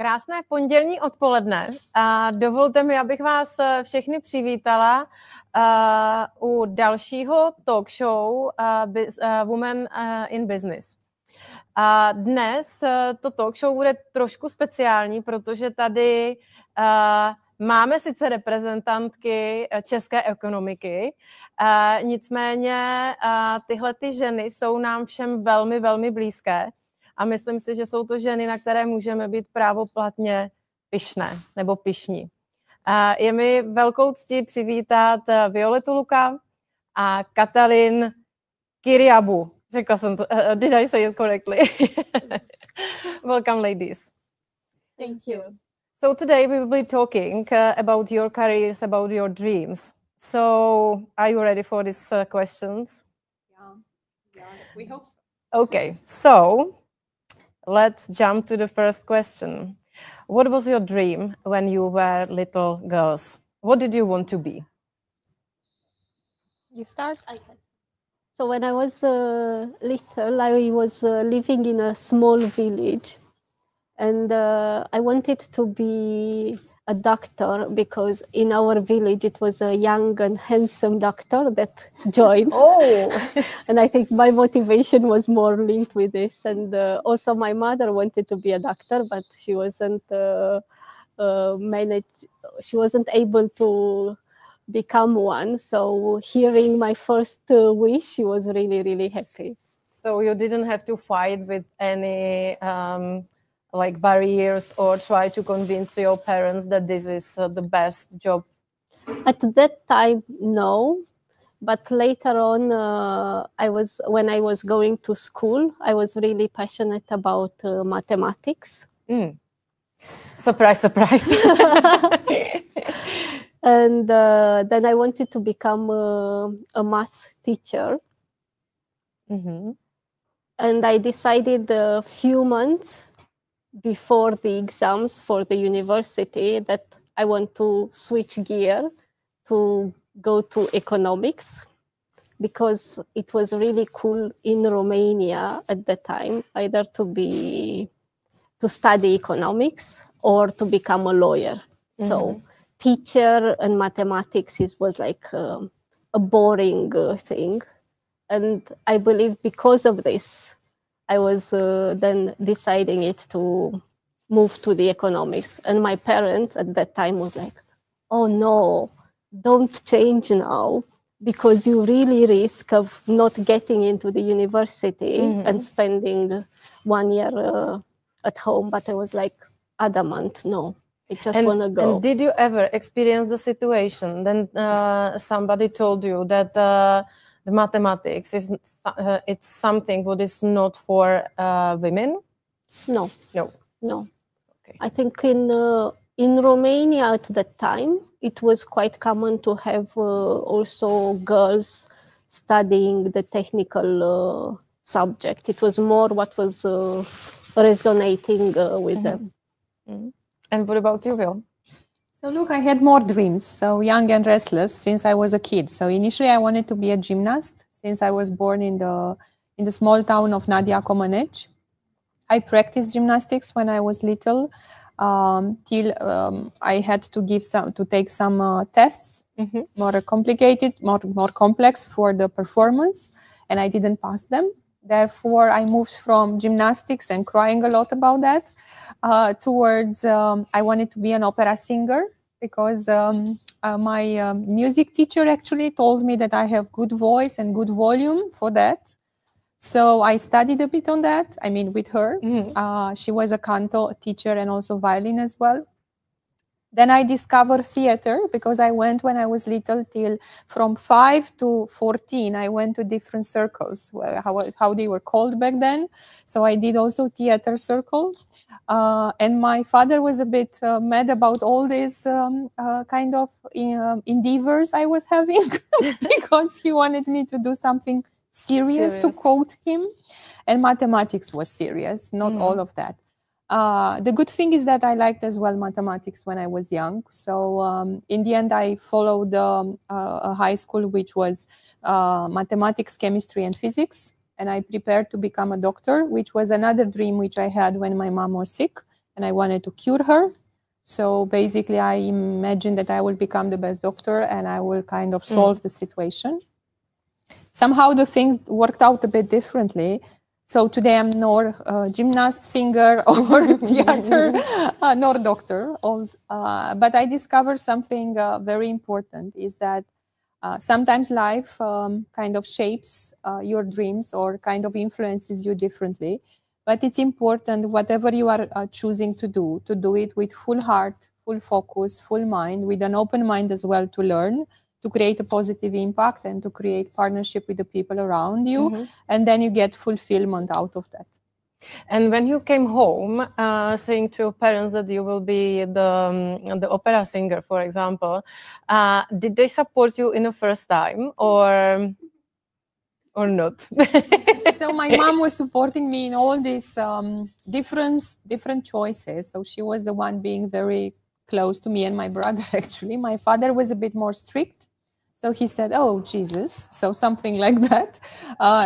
Krásné pondělní odpoledne a dovolte mi, abych vás všechny přivítala u dalšího talk show Women in Business. A dnes to talk show bude trošku speciální, protože tady máme sice reprezentantky české ekonomiky, nicméně tyhle ty ženy jsou nám všem velmi, velmi blízké. A myslím si, že jsou to ženy, na které můžeme být právoplatně pyšné nebo pyšní. Je mi velkou ctí přivítat Violetu Luka a Katalin Kyriabu. Řekla jsem to. Did I say it correctly? Welcome, ladies. Thank you. So today we will be talking about your careers, about your dreams. So are you ready for these questions? Yeah, we hope so. Okay, so let's jump to the first question. What was your dream when you were little girls? What did you want to be? You start? I can. So when I was little, I was living in a small village, and I wanted to be a doctor because in our village it was a young and handsome doctor that joined. Oh! And I think my motivation was more linked with this. And also my mother wanted to be a doctor, but she wasn't she wasn't able to become one. So hearing my first wish, she was really, really happy. So you didn't have to fight with any like barriers or try to convince your parents that this is the best job? At that time, no. But later on, when I was going to school, I was really passionate about mathematics. Mm. Surprise, surprise. And then I wanted to become a math teacher. Mm-hmm. And I decided a few months before the exams for the university that I want to switch gear to go to economics, because it was really cool in Romania at the time, either to study economics or to become a lawyer. Mm-hmm. So teacher and mathematics was like a boring thing. And I believe because of this, I was then deciding it to move to the economics. And my parents at that time was like, oh no, don't change now, because you really risk of not getting into the university. Mm-hmm. And spending 1 year at home. But I was like adamant, no, I just want to go. And did you ever experience the situation then somebody told you that the mathematics is it's something what is not for women? No. Okay. I think in Romania at that time it was quite common to have also girls studying the technical subject. It was more what was resonating with mm-hmm. them. Mm-hmm. And what about you, Will? So look, I had more dreams, so young and restless since I was a kid. So initially I wanted to be a gymnast since I was born in the small town of Nadia Comăneci. I practiced gymnastics when I was little till I had to take some tests, mm-hmm. more complicated, more complex for the performance, and I didn't pass them. Therefore, I moved from gymnastics and crying a lot about that towards I wanted to be an opera singer, because my music teacher actually told me that I have good voice and good volume for that. So I studied a bit on that, I mean with her. Mm-hmm. She was a canto teacher and also violin as well. Then I discovered theater, because I went when I was little till from 5 to 14. I went to different circles, how they were called back then. So I did also theater circle. And my father was a bit mad about all these kind of endeavors I was having because he wanted me to do something serious, to quote him. And mathematics was serious, not all of that. The good thing is that I liked as well mathematics when I was young. So in the end, I followed a high school which was mathematics, chemistry, and physics. And I prepared to become a doctor, which was another dream which I had when my mom was sick. and I wanted to cure her. So basically, I imagined that I will become the best doctor and I will kind of solve the situation. Somehow the things worked out a bit differently. So today I'm nor gymnast, singer, or theater, nor doctor. But I discovered something very important, is that sometimes life kind of shapes your dreams or kind of influences you differently. But it's important, whatever you are choosing to do it with full heart, full focus, full mind, with an open mind as well to learn, to create a positive impact and to create partnership with the people around you. And then you get fulfillment out of that. And when you came home, saying to your parents that you will be the opera singer, for example, did they support you in the first time or not? So my mom was supporting me in all these different choices. So she was the one being very close to me and my brother, actually. My father was a bit more strict. So he said, oh, Jesus, so something like that.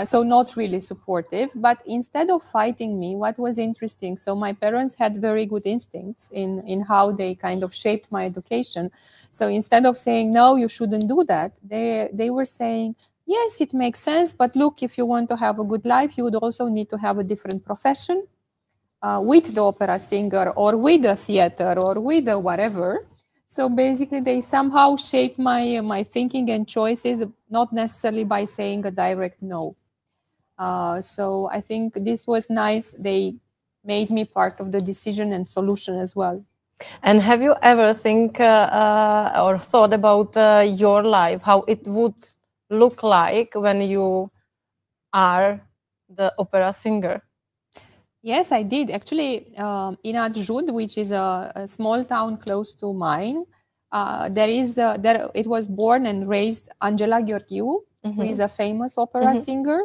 So not really supportive. But instead of fighting me, what was interesting, so my parents had very good instincts in how they kind of shaped my education. So instead of saying, no, you shouldn't do that, they were saying, yes, it makes sense. But look, if you want to have a good life, you would also need to have a different profession with the opera singer or with the theater or with the whatever. So basically, they somehow shape my thinking and choices, not necessarily by saying a direct no. So I think this was nice. They made me part of the decision and solution as well. And have you ever think or thought about your life, how it would look like when you are the opera singer? Yes, I did. Actually, in Adjud, which is a small town close to mine, it was born and raised Angela Gheorghiu, who is a famous opera singer.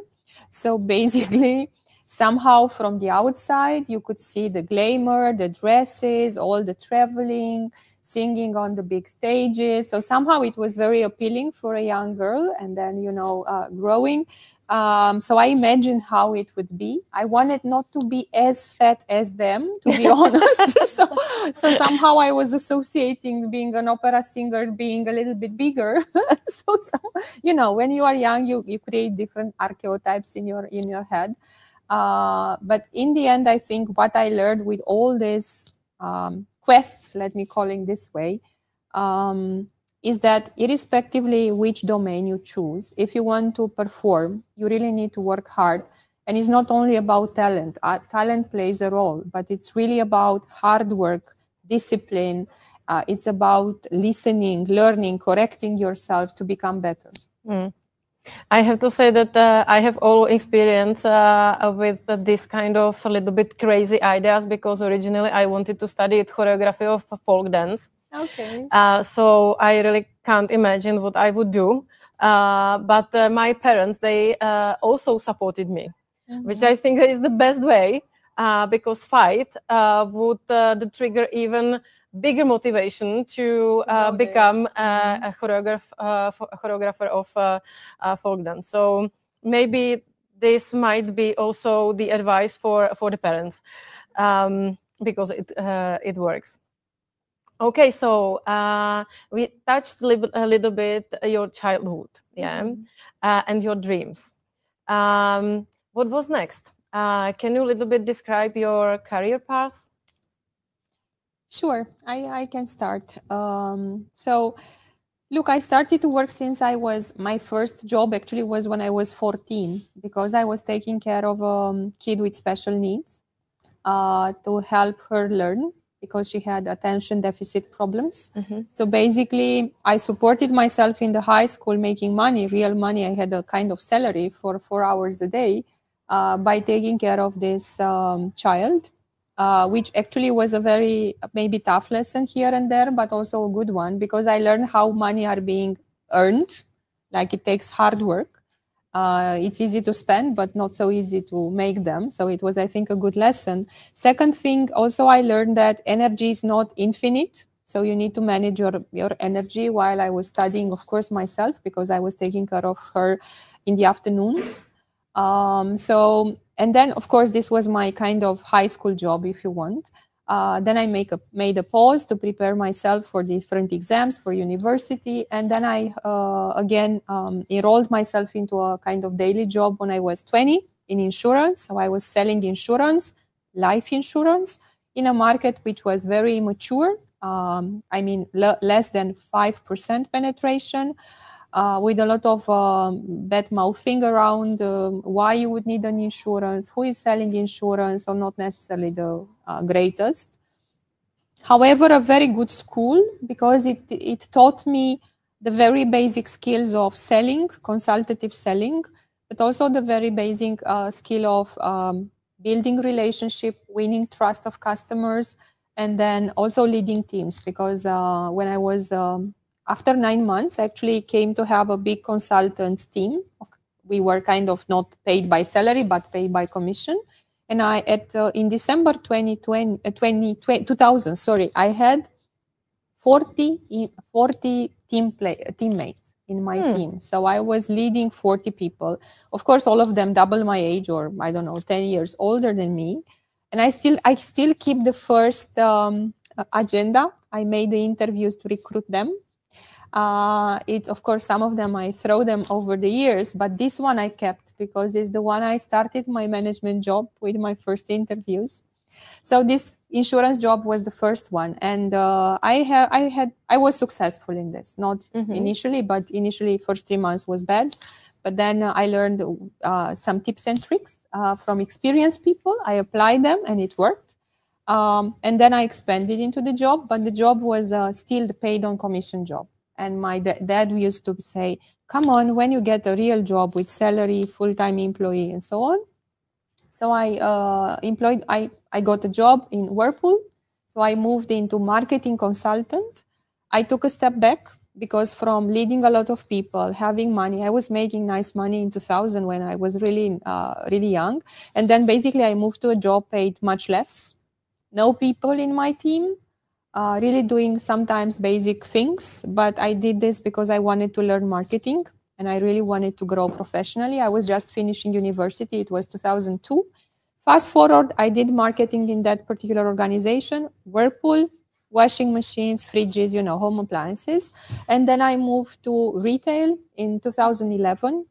So basically, somehow from the outside, you could see the glamour, the dresses, all the traveling, singing on the big stages. So somehow it was very appealing for a young girl, and then, growing. So I imagined how it would be. I wanted not to be as fat as them, to be honest. So somehow I was associating being an opera singer, being a little bit bigger. When you are young, you create different archetypes in your head. But in the end, I think what I learned with all these quests, let me call it this way, is that irrespectively which domain you choose, if you want to perform, you really need to work hard. And it's not only about talent. Talent plays a role, but it's really about hard work, discipline. It's about listening, learning, correcting yourself to become better. I have to say that I have all experience with this kind of a little bit crazy ideas, because originally I wanted to study choreography of folk dance. Okay. So I really can't imagine what I would do. But my parents, they also supported me, which I think is the best way, because fight would trigger even bigger motivation to become a choreographer of folk dance. So maybe this might be also the advice for the parents, because it works. Okay, so we touched a little bit your childhood, and your dreams. What was next? Can you a little bit describe your career path? Sure, I can start. So, look, I started to work since my first job actually was when I was 14, because I was taking care of a kid with special needs to help her learn, because she had attention deficit problems. So basically, I supported myself in the high school making money, real money. I had a kind of salary for 4 hours a day by taking care of this child, which actually was a very maybe tough lesson here and there, but also a good one, because I learned how money are being earned. Like, it takes hard work. It's easy to spend, but not so easy to make them. So it was, I think, a good lesson. Second thing, also I learned that energy is not infinite. So you need to manage your energy, while I was studying, of course, myself, because I was taking care of her in the afternoons. And then, of course, this was my kind of high school job, if you want. Then I made a pause to prepare myself for different exams for university. And then I, again, enrolled myself into a kind of daily job when I was 20 in insurance. So I was selling insurance, life insurance, in a market which was very immature. I mean, less than 5% penetration. With a lot of bad mouthing around why you would need an insurance, who is selling insurance, or not necessarily the greatest. However, a very good school, because it taught me the very basic skills of selling, consultative selling, but also the very basic skill of building relationship, winning trust of customers, and then also leading teams. Because when I was after 9 months, I actually came to have a big consultants team. We were kind of not paid by salary, but paid by commission. And in December 2000, I had 40 teammates in my team. So I was leading 40 people. Of course, all of them double my age, or I don't know, 10 years older than me. And I still keep the first agenda. I made the interviews to recruit them. Of course, some of them I throw them over the years, but this one I kept because it's the one I started my management job with my first interviews. So this insurance job was the first one, and I was successful in this. Not initially, but initially first 3 months was bad. But then I learned some tips and tricks from experienced people. I applied them, and it worked. And then I expanded into the job, but the job was still the paid on commission job. And my dad used to say, come on, when you get a real job with salary, full-time employee, and so on. So I got a job in Whirlpool. So I moved into marketing consultant. I took a step back because from leading a lot of people, having money, I was making nice money in 2000 when I was really young. And then basically I moved to a job paid much less. No people in my team. Really doing sometimes basic things, but I did this because I wanted to learn marketing and I really wanted to grow professionally. I was just finishing university. It was 2002. Fast forward, I did marketing in that particular organization, Whirlpool, washing machines, fridges, home appliances. And then I moved to retail in 2011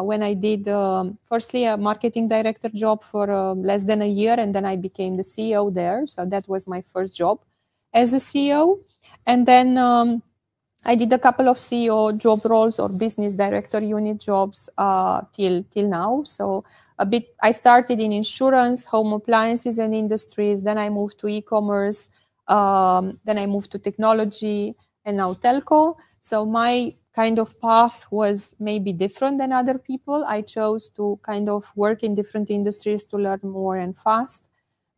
when I did firstly a marketing director job for less than a year, and then I became the CEO there. So that was my first job as a CEO. And then I did a couple of CEO job roles or business director unit jobs till now. So I started in insurance, home appliances and industries. Then I moved to e-commerce. Then I moved to technology and now telco. So my kind of path was maybe different than other people. I chose to kind of work in different industries to learn more and fast.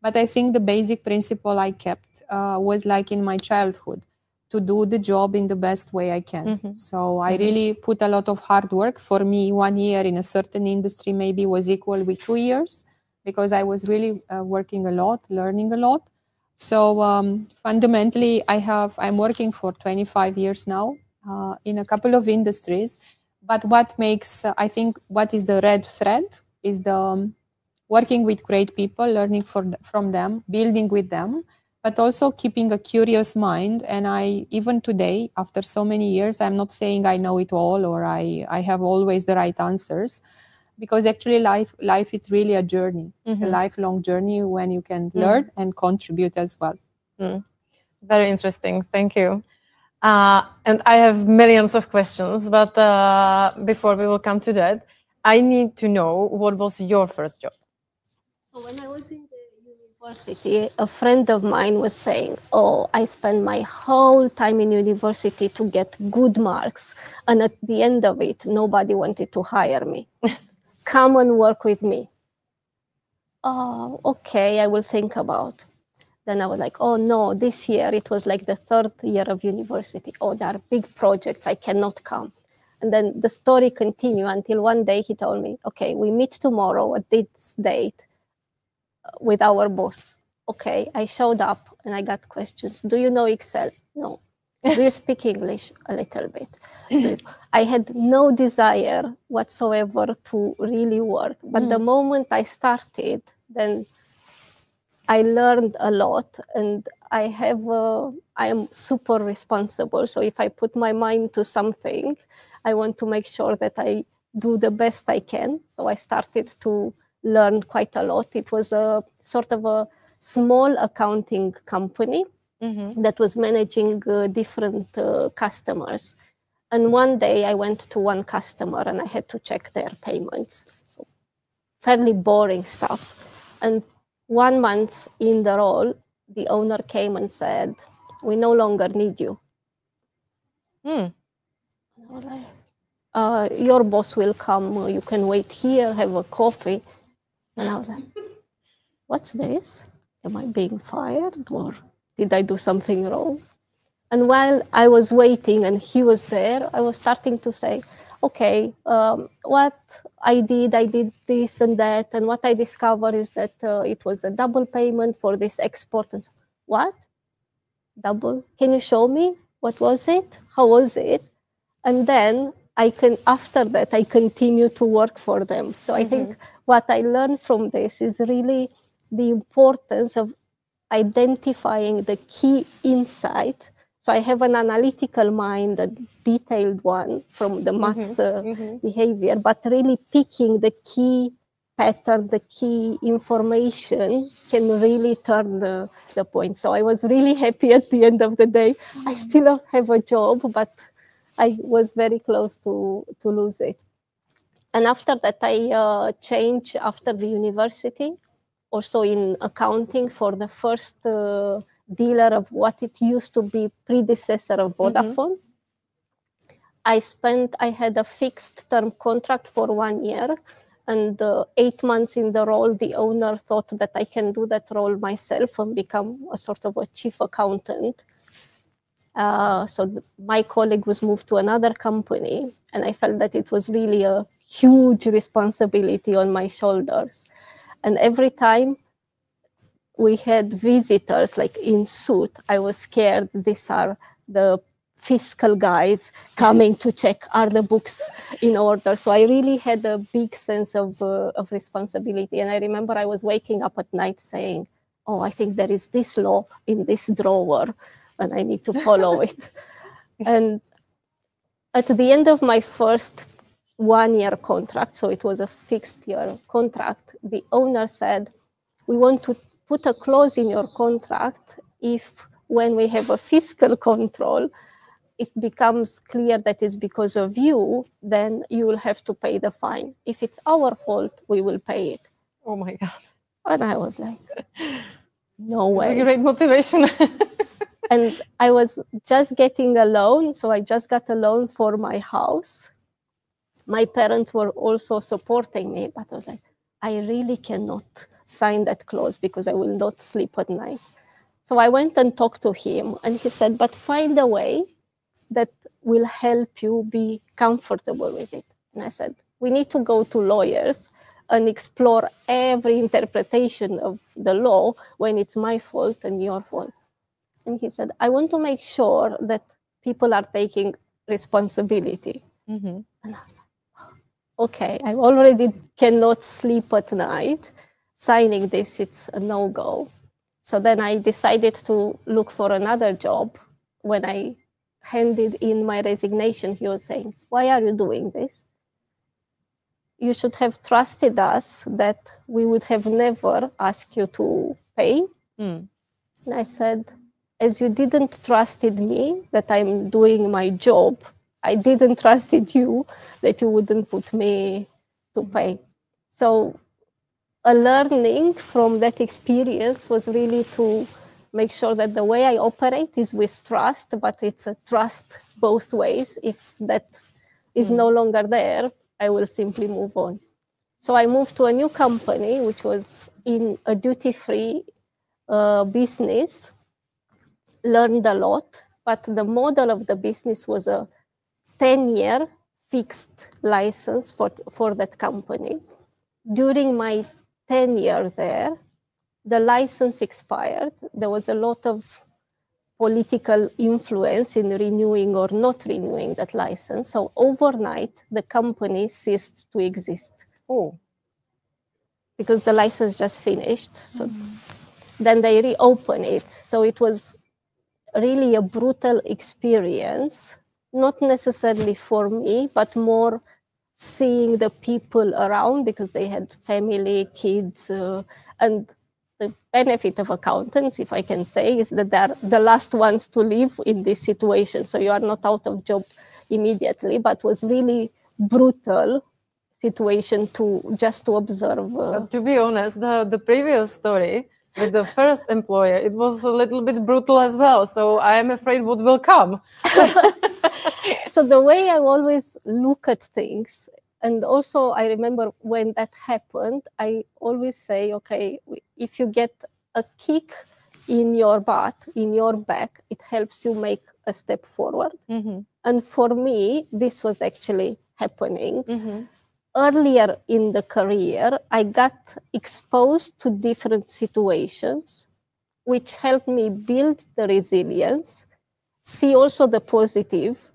But I think the basic principle I kept was like in my childhood, to do the job in the best way I can. So I really put a lot of hard work. For me, 1 year in a certain industry maybe was equal with 2 years because I was really working a lot, learning a lot. So fundamentally, I'm working for 25 years now in a couple of industries. But what makes, I think, what is the red thread is the working with great people, learning from them, building with them, but also keeping a curious mind. And even today, after so many years, I'm not saying I know it all or I have always the right answers, because actually life is really a journey. It's a lifelong journey when you can learn and contribute as well. Very interesting. Thank you. And I have millions of questions, but before we will come to that, I need to know, what was your first job? So when I was in the university, a friend of mine was saying, oh, I spent my whole time in university to get good marks. And at the end of it, nobody wanted to hire me. Come and work with me. Oh, okay, I will think about. Then I was like, oh no, this year, it was like the 3rd year of university. Oh, there are big projects, I cannot come. And then the story continued until one day he told me, okay, we meet tomorrow at this date with our boss. Okay, I showed up and I got questions. Do you know Excel? No. Do you speak English? A little bit. I had no desire whatsoever to really work. But the moment I started, then I learned a lot, and I am super responsible. So if I put my mind to something, I want to make sure that I do the best I can. So I started to learn quite a lot. It was a sort of a small accounting company that was managing different customers. And one day I went to one customer and I had to check their payments. So fairly boring stuff. And 1 month in the role, the owner came and said, "We no longer need you." Mm. And I was like, "Your boss will come. You can wait here, have a coffee." And I was like, "What's this? Am I being fired, or did I do something wrong?" And while I was waiting and he was there, I was starting to say, okay, what I did this and that. And what I discovered is that it was a double payment for this export. And what? Double? Can you show me? What was it? How was it? And then after that, I continue to work for them. So I think what I learned from this is really the importance of identifying the key insight. So I have an analytical mind, a detailed one from the math behavior, but really picking the key pattern, the key information can really turn the point. So I was really happy at the end of the day. I still have a job, but I was very close to lose it. And after that, I changed after the university, also in accounting for the first dealer of what it used to be predecessor of Vodafone. I had a fixed term contract for 1 year, and 8 months in the role, the owner thought that I can do that role myself and become a sort of a chief accountant. So my colleague was moved to another company, and I felt that it was really a huge responsibility on my shoulders. And every time we had visitors, like in suit, I was scared. These are the fiscal guys coming to check, are the books in order? So I really had a big sense of responsibility. And I remember I was waking up at night saying, oh, I think there is this law in this drawer, and I need to follow it. And at the end of my first 1 year contract, so it was a fixed year contract, the owner said, we want to put a clause in your contract if when we have a fiscal control, it becomes clear that it's because of you, then you will have to pay the fine. If it's our fault, we will pay it. Oh my God. And I was like, no way. It's a great motivation. And I was just getting a loan. So I just got a loan for my house. My parents were also supporting me, but I was like, I really cannot sign that clause because I will not sleep at night. So I went and talked to him, and he said, but find a way that will help you be comfortable with it. And I said, we need to go to lawyers and explore every interpretation of the law when it's my fault and your fault. And he said, I want to make sure that people are taking responsibility. And I was like, okay, I already cannot sleep at night. Signing this, it's a no-go. So then I decided to look for another job. When I handed in my resignation, he was saying, why are you doing this? You should have trusted us that we would have never asked you to pay. And I said, as you didn't trusted me that I'm doing my job, I didn't trusted you that you wouldn't put me to pay. So a learning from that experience was really to make sure that the way I operate is with trust, but it's a trust both ways. If that is no longer there, I will simply move on. So I moved to a new company, which was in a duty-free business, learned a lot, but the model of the business was a 10-year fixed license for that company. During my tenure there, the license expired. There was a lot of political influence in renewing or not renewing that license. So overnight, the company ceased to exist. Oh. Because the license just finished. So then they reopen it. So it was really a brutal experience, not necessarily for me, but more seeing the people around, because they had family, kids, and the benefit of accountants, if I can say, is that they're the last ones to leave in this situation. So you are not out of job immediately, but was really brutal situation to observe. To be honest, the previous story with the first employer, it was a little bit brutal as well. So I am afraid what will come. So the way I always look at things, and also I remember when that happened, I always say, okay, if you get a kick in your butt, in your back, it helps you make a step forward. Mm-hmm. And for me, this was actually happening. Mm-hmm. Earlier in the career, I got exposed to different situations, which helped me build the resilience, see also the positive,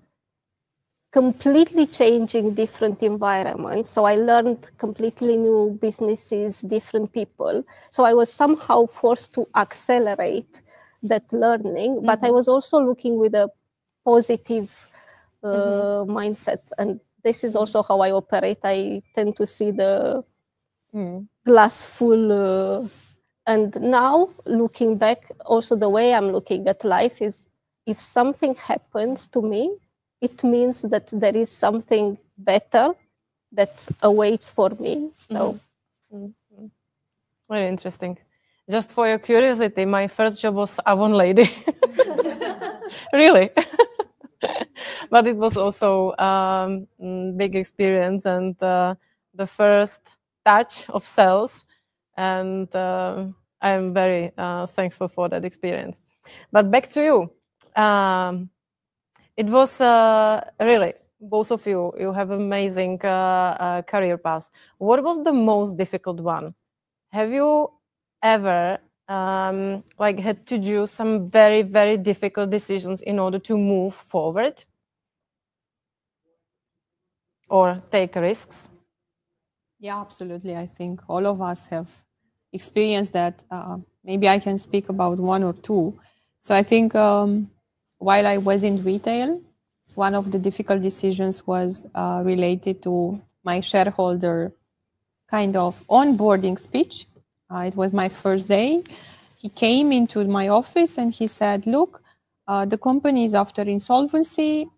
completely changing different environments. So I learned completely new businesses, different people. So I was somehow forced to accelerate that learning, mm-hmm. but I was also looking with a positive mindset. And this is also how I operate. I tend to see the glass full. And now looking back, also the way I'm looking at life is, if something happens to me, it means that there is something better that awaits for me. So, very interesting. Just for your curiosity, my first job was Avon lady. Really. But it was also big experience and the first touch of sales. And I am very thankful for that experience. But back to you. It was really, both of you, you have amazing career paths. What was the most difficult one? Have you ever had to do some very, very difficult decisions in order to move forward? Or take risks? Yeah, absolutely. I think all of us have experienced that. Maybe I can speak about one or two. So I think while I was in retail, one of the difficult decisions was related to my shareholder kind of onboarding speech. It was my first day. He came into my office and he said, look, the company is after insolvency.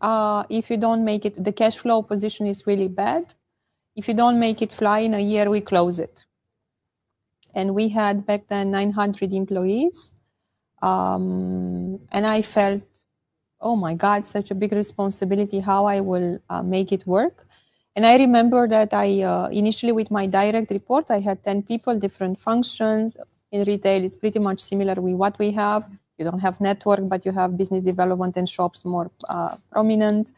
If you don't make it, the cash flow position is really bad. If you don't make it fly in a year, we close it. And we had back then 900 employees. And I felt, oh my God, such a big responsibility, how I will make it work. And I remember that I initially with my direct reports, I had 10 people, different functions. In retail, it's pretty much similar with what we have. You don't have network, but you have business development and shops more prominent.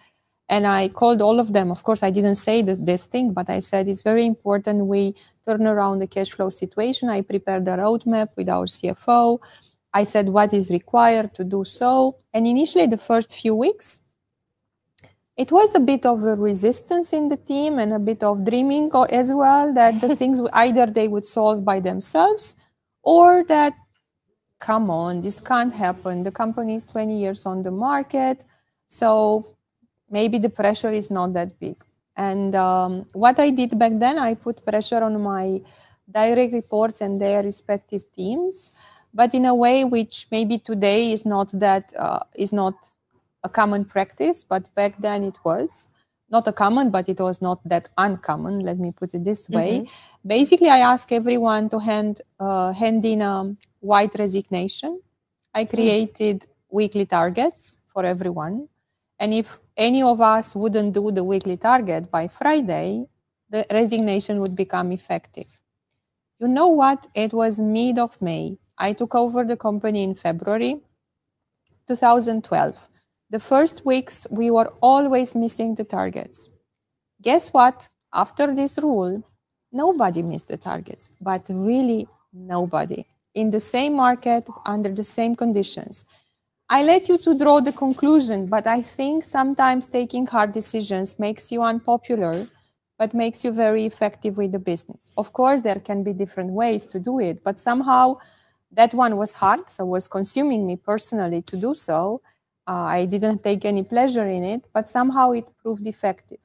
And I called all of them. Of course, I didn't say this thing, but I said it's very important we turn around the cash flow situation. I prepared a roadmap with our CFO. I said what is required to do so. And initially, the first few weeks, it was a bit of a resistance in the team and a bit of dreaming as well, that the things either they would solve by themselves or that, come on, this can't happen. The company is 20 years on the market. So maybe the pressure is not that big. And what I did back then, I put pressure on my direct reports and their respective teams, but in a way which maybe today is not that, is not a common practice, but back then it was not a common, but it was not that uncommon. Let me put it this way. Mm-hmm. Basically, I asked everyone to hand in a white resignation. I created weekly targets for everyone. And if any of us wouldn't do the weekly target by Friday, the resignation would become effective. You know what? It was mid of May. I took over the company in February 2012. The first weeks, we were always missing the targets. Guess what? After this rule, nobody missed the targets, but really nobody. In the same market, under the same conditions. I let you to draw the conclusion, but I think sometimes taking hard decisions makes you unpopular, but makes you very effective with the business. Of course, there can be different ways to do it, but somehow That one was hard, so was consuming me personally to do so. I didn't take any pleasure in it, but somehow it proved effective.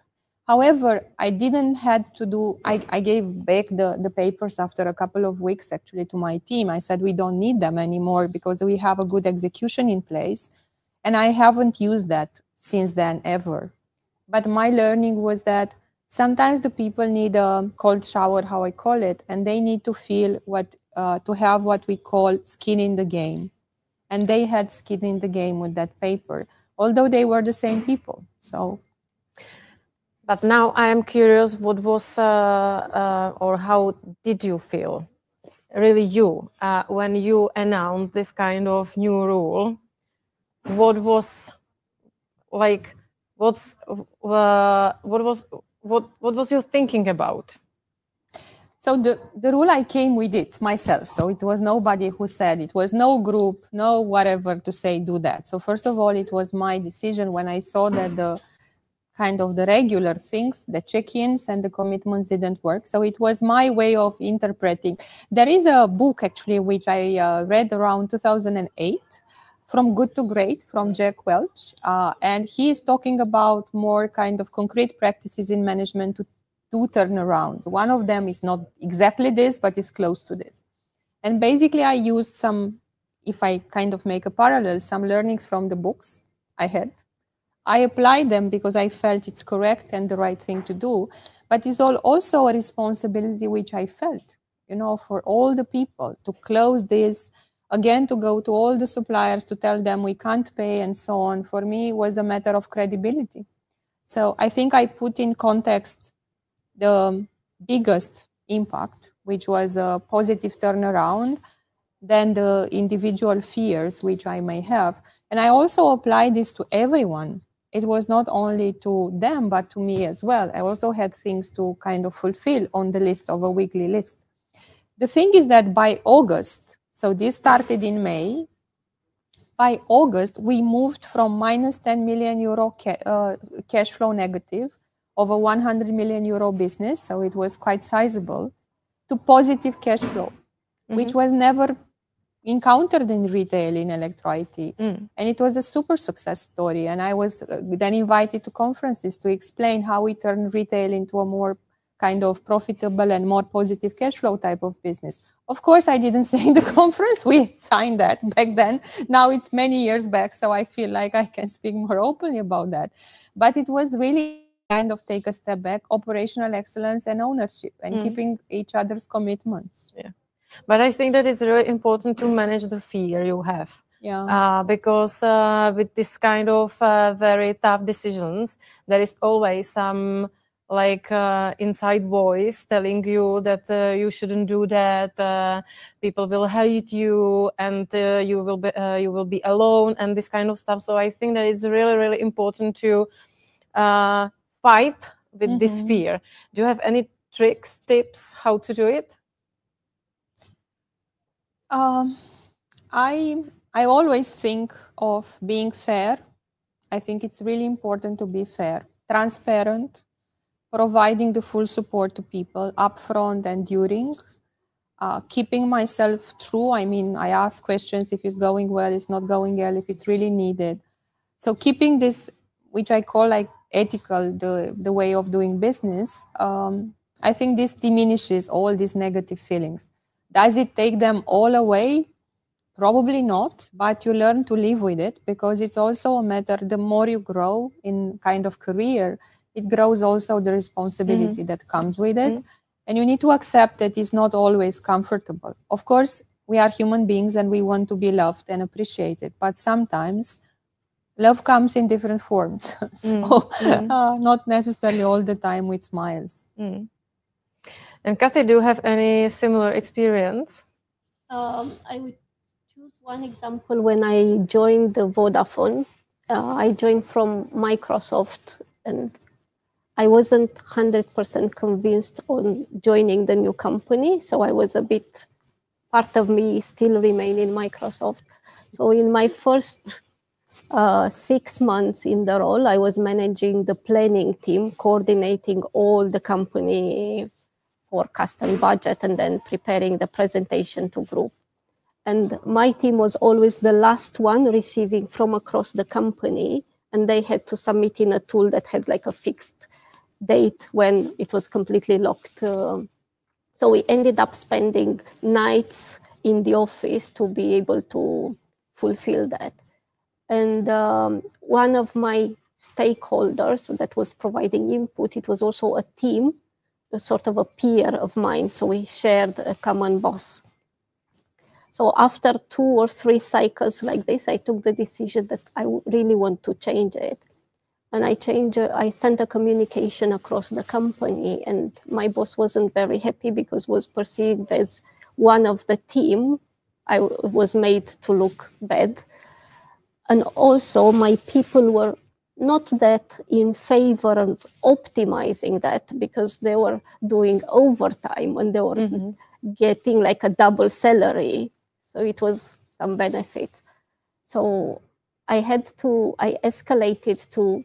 However, I didn't had to do, I gave back the papers after a couple of weeks actually to my team. I said, we don't need them anymore because we have a good execution in place. And I haven't used that since then ever. But my learning was that sometimes the people need a cold shower, how I call it, and they need to feel to have what we call skin in the game. And they had skin in the game with that paper, although they were the same people. So. But now I am curious, what was or how did you feel, really you, when you announced this kind of new rule? What was like? What was you thinking about? So the rule, I came with it myself. So it was nobody who said, it was no group, no whatever to say do that. So first of all, it was my decision when I saw that the kind of the regular things, the check-ins and the commitments didn't work. So it was my way of interpreting. There is a book actually which I read around 2008, From Good to Great, from Jack Welch. And he is talking about more kind of concrete practices in management to do turnarounds. One of them is not exactly this, but is close to this. And basically I used some, if I kind of make a parallel, some learnings from the books I had. I applied them because I felt it's correct and the right thing to do, but it's also a responsibility which I felt, for all the people to close this, again, to go to all the suppliers to tell them we can't pay and so on. For me, it was a matter of credibility. So I think I put in context the biggest impact, which was a positive turnaround, than the individual fears which I may have. And I also applied this to everyone. It was not only to them, but to me as well. I also had things to kind of fulfill on the list of a weekly list. The thing is that by August, so this started in May, by August, we moved from minus 10 million euro cash flow negative of a 100 million euro business, so it was quite sizable, to positive cash flow, which was never encountered in retail in Electro IT. And it was a super success story. And I was then invited to conferences to explain how we turn retail into a more kind of profitable and more positive cash flow type of business. Of course, I didn't say in the conference, we signed that back then. Now it's many years back, so I feel like I can speak more openly about that. But it was really kind of take a step back, operational excellence and ownership and keeping each other's commitments. Yeah. But I think that it's really important to manage the fear you have. Yeah. Because with this kind of very tough decisions, there is always some inside voice telling you that you shouldn't do that, people will hate you, and you will be alone, and this kind of stuff. So I think that it's really, really important to fight with this fear. Do you have any tricks, tips, how to do it? I always think of being fair. I think it's really important to be fair, transparent, providing the full support to people upfront and during, keeping myself true. I mean, I ask questions if it's going well, it's not going well, if it's really needed. So keeping this, which I call like ethical, the way of doing business, I think this diminishes all these negative feelings. Does it take them all away? Probably not, but you learn to live with it, because it's also a matter, the more you grow in kind of career, it grows also the responsibility that comes with it. And you need to accept that it's not always comfortable. Of course, we are human beings and we want to be loved and appreciated, but sometimes love comes in different forms. So not necessarily all the time with smiles. And Kathy, do you have any similar experience? I would choose one example. When I joined the Vodafone, I joined from Microsoft, and I wasn't 100% convinced on joining the new company. So I was a bit, part of me still remained in Microsoft. So in my first 6 months in the role, I was managing the planning team, coordinating all the company forecast and budget, and then preparing the presentation to group. And my team was always the last one receiving from across the company. And they had to submit in a tool that had like a fixed date when it was completely locked. So we ended up spending nights in the office to be able to fulfill that. And one of my stakeholders that was providing input, it was also a team, a sort of a peer of mine. So we shared a common boss. So after 2 or 3 cycles like this, I took the decision that I really want to change it. And I sent a communication across the company, and my boss wasn't very happy because was perceived as one of the team. I was made to look bad. And also my people were not that in favor of optimizing that because they were doing overtime and they were getting like a double salary. So it was some benefits. So I escalated to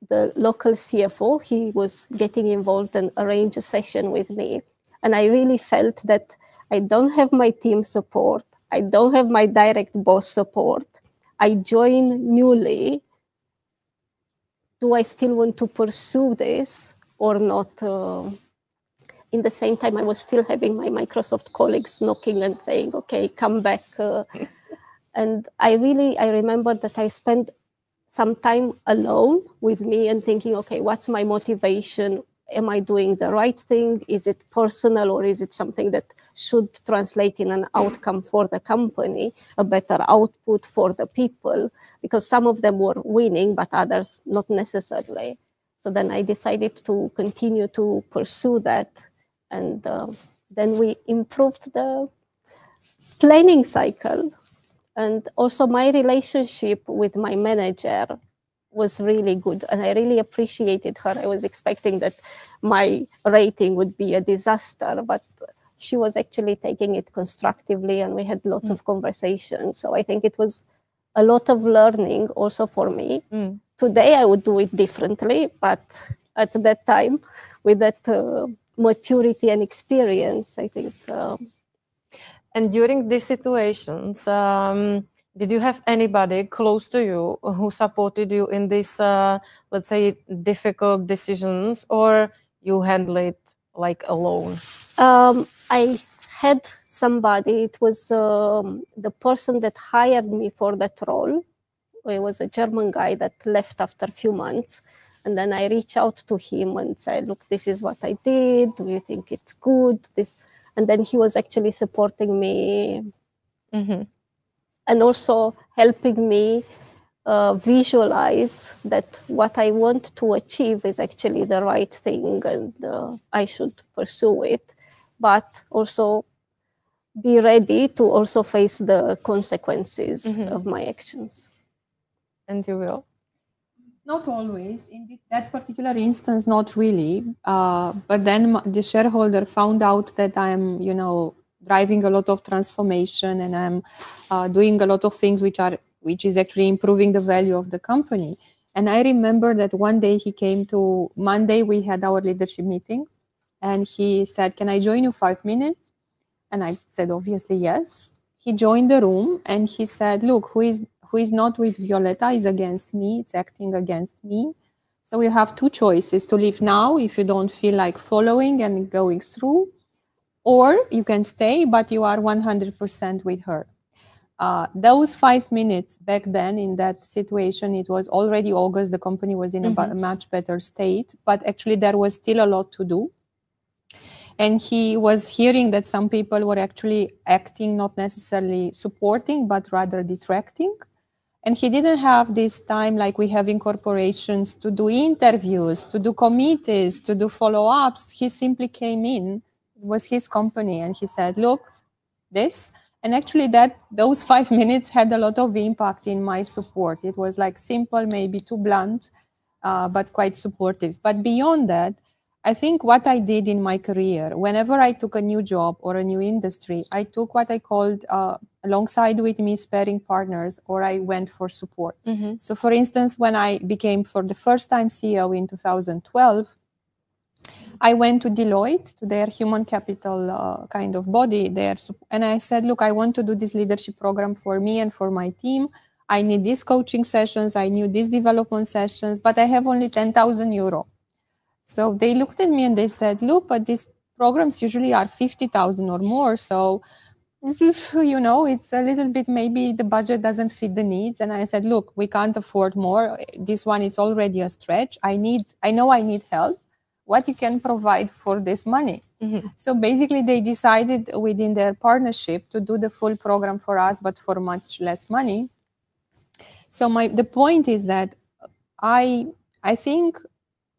the local CFO. He was getting involved and arranged a session with me. And I really felt that I don't have my team support. I don't have my direct boss support. I joined newly. Do I still want to pursue this or not? In the same time, I was still having my Microsoft colleagues knocking and saying, okay, come back. And I remember that I spent some time alone with me and thinking, okay, what's my motivation? Am I doing the right thing? Is it personal or is it something that should translate in an outcome for the company, a better output for the people? Because some of them were winning, but others not necessarily. So then I decided to continue to pursue that. And then we improved the planning cycle. And also my relationship with my manager was really good. And I really appreciated her. I was expecting that my rating would be a disaster, but she was actually taking it constructively and we had lots of conversations. So I think it was a lot of learning also for me. Today I would do it differently, but at that time, with that maturity and experience, I think. And during these situations, did you have anybody close to you who supported you in these, let's say, difficult decisions, or you handle it like alone? I had somebody. It was the person that hired me for that role. It was a German guy that left after a few months. And then I reached out to him and said, look, this is what I did. Do you think it's good? And then he was actually supporting me and also helping me visualize that what I want to achieve is actually the right thing and I should pursue it, but also be ready to also face the consequences of my actions. And you will? Not always. In that particular instance, not really. But then the shareholder found out that I'm, driving a lot of transformation and I'm doing a lot of things which is actually improving the value of the company. And I remember that one day he came to Monday, we had our leadership meeting, and he said, "Can I join you 5 minutes?" And I said, obviously, yes. He joined the room and he said, "Look, who is not with Violeta is against me. It's acting against me. So you have 2 choices: to leave now if you don't feel like following and going through, or you can stay, but you are 100% with her." Those 5 minutes back then in that situation, it was already August. The company was in a much better state, but actually there was still a lot to do. And he was hearing that some people were actually acting, not necessarily supporting, but rather detracting. And he didn't have this time like we have in corporations to do interviews, to do committees, to do follow-ups. He simply came in. It was his company. And he said, "Look, this." And actually those 5 minutes had a lot of impact in my support. It was like simple, maybe too blunt, but quite supportive. But beyond that, I think what I did in my career, whenever I took a new job or a new industry, I took what I called alongside with me sparring partners, or I went for support. So for instance, when I became for the first time CEO in 2012, I went to Deloitte, to their human capital kind of body there, and I said, look, I want to do this leadership program for me and for my team. I need these coaching sessions, I need these development sessions, but I have only 10,000 euro. So they looked at me and they said, look, but these programs usually are 50,000 or more. So, you know, it's a little bit, maybe the budget doesn't fit the needs. And I said, look, we can't afford more. This one is already a stretch. I know I need help. What you can provide for this money? Mm-hmm. So basically they decided within their partnership to do the full program for us, but for much less money. So the point is that I think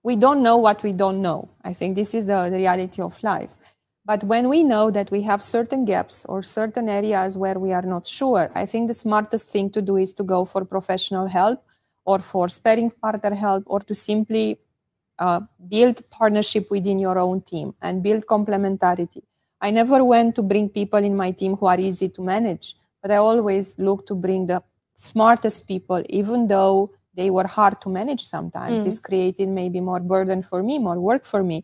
we don't know what we don't know. I think this is the reality of life. But when we know that we have certain gaps or certain areas where we are not sure, I think the smartest thing to do is to go for professional help or for sparring partner help, or to simply build partnership within your own team and build complementarity. I never went to bring people in my team who are easy to manage, but I always look to bring the smartest people, even though they were hard to manage sometimes. This created maybe more burden for me, more work for me,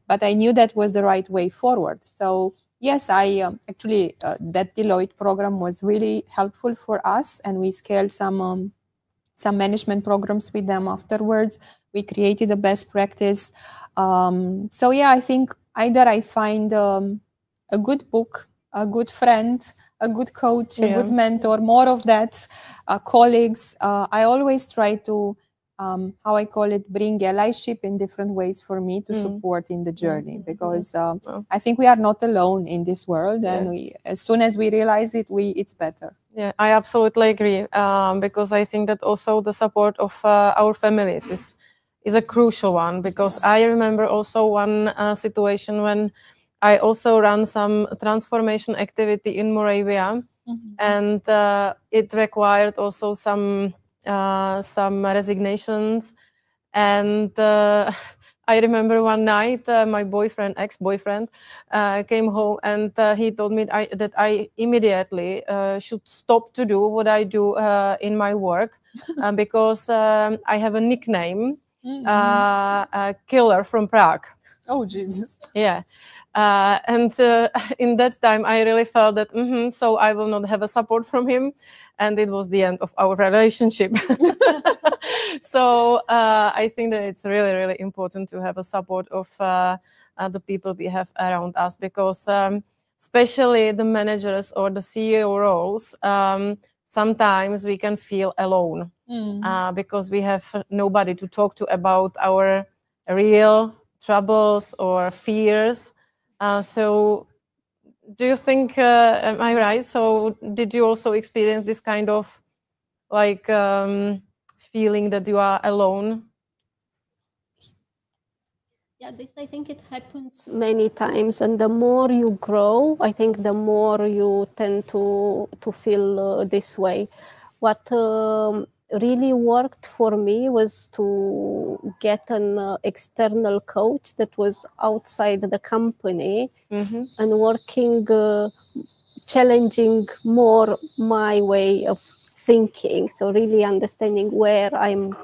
but I knew that was the right way forward. So yes, I actually, that Deloitte program was really helpful for us, and we scaled some management programs with them afterwards. We created a best practice. So yeah, I think either I find a good book, a good friend, a good coach, a good mentor, more of that, colleagues. I always try to, how I call it, bring allyship in different ways for me to support in the journey, because I think we are not alone in this world, and as soon as we realize it, it's better. Yeah, I absolutely agree, because I think that also the support of our families is a crucial one, because I remember also one situation when I also ran some transformation activity in Moravia, and it required also some resignations. And I remember one night my ex-boyfriend, came home, and he told me that I immediately should stop to do what I do in my work, because I have a nickname, Killer from Prague. Oh, Jesus. Yeah. And in that time, I really felt that, so I will not have a support from him. And it was the end of our relationship. So I think that it's really, really important to have a support of the people we have around us, because especially the managers or the CEO roles, sometimes we can feel alone because we have nobody to talk to about our real troubles or fears. So do you think, am I right? So did you also experience this kind of like feeling that you are alone? Yeah, I think it happens many times, and the more you grow, I think the more you tend to feel this way. What really worked for me was to get an external coach that was outside the company and working, challenging more my way of thinking. So really understanding where I'm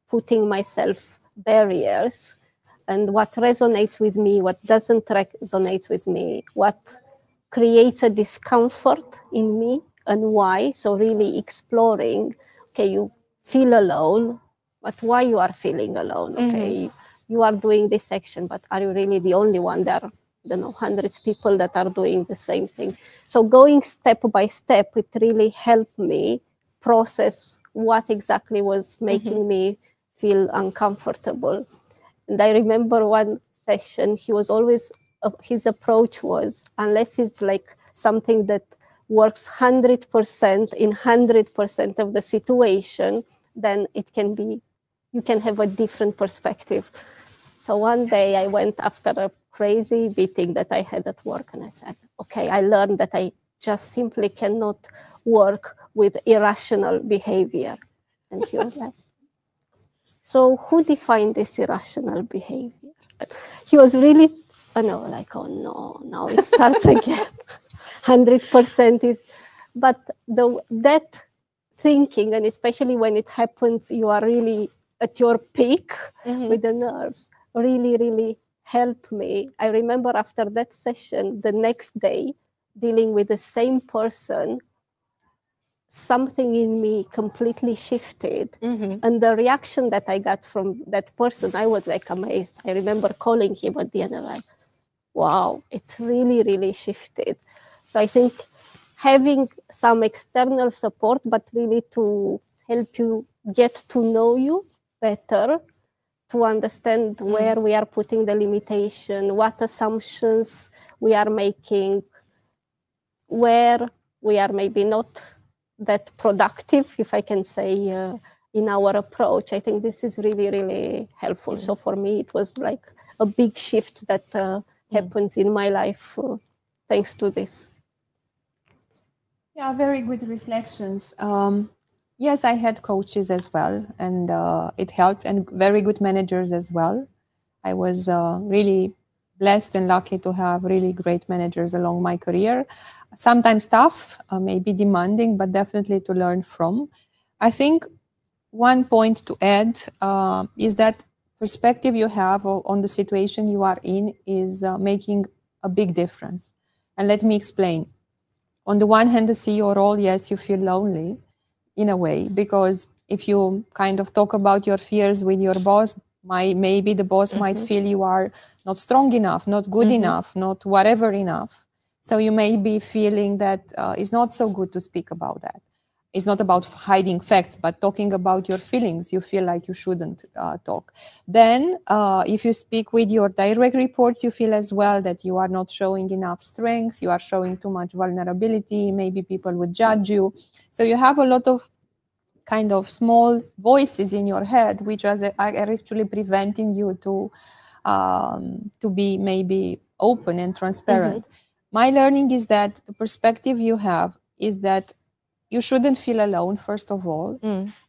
putting myself barriers, and what resonates with me, what doesn't resonate with me, what creates a discomfort in me and why. So really exploring, okay, you feel alone, but why you are feeling alone? Okay, you are doing this action, but are you really the only one? There are, I don't know, hundreds of people that are doing the same thing. So going step by step, it really helped me process what exactly was making me feel uncomfortable. And I remember one session, he was always, his approach was, unless it's like something that works 100% in 100% of the situation, then it can be, you can have a different perspective. So one day I went after a crazy meeting that I had at work, and I said, okay, I learned that I just simply cannot work with irrational behavior. And he was like, so who defined this irrational behavior? He was really, oh no, now it starts again. 100% is, but that thinking, and especially when it happens, you are really at your peak with the nerves, really, really helped me. I remember after that session, the next day, dealing with the same person, something in me completely shifted. And the reaction that I got from that person, I was like amazed. I remember calling him at the end and like, wow, it really, really shifted. So I think having some external support, but really to help you get to know you better, to understand where we are putting the limitation, what assumptions we are making, where we are maybe not that productive, if I can say, in our approach. I think this is really, really helpful. So for me, it was like a big shift that happened in my life thanks to this. Yeah, very good reflections. Yes, I had coaches as well, and it helped, and very good managers as well. I was really blessed and lucky to have really great managers along my career. Sometimes tough, maybe demanding, but definitely to learn from. I think one point to add is that perspective you have on the situation you are in is making a big difference. And let me explain. On the one hand, the CEO role, yes, you feel lonely in a way, because if you kind of talk about your fears with your boss, maybe the boss might feel you are not strong enough, not good enough, not whatever enough. So you may be feeling that it's not so good to speak about that. It's not about hiding facts, but talking about your feelings. You feel like you shouldn't talk. Then if you speak with your direct reports, you feel as well that you are not showing enough strength. You are showing too much vulnerability. Maybe people would judge you. So you have a lot of kind of small voices in your head, which are actually preventing you to be maybe open and transparent. My learning is that the perspective you have is that you shouldn't feel alone, first of all.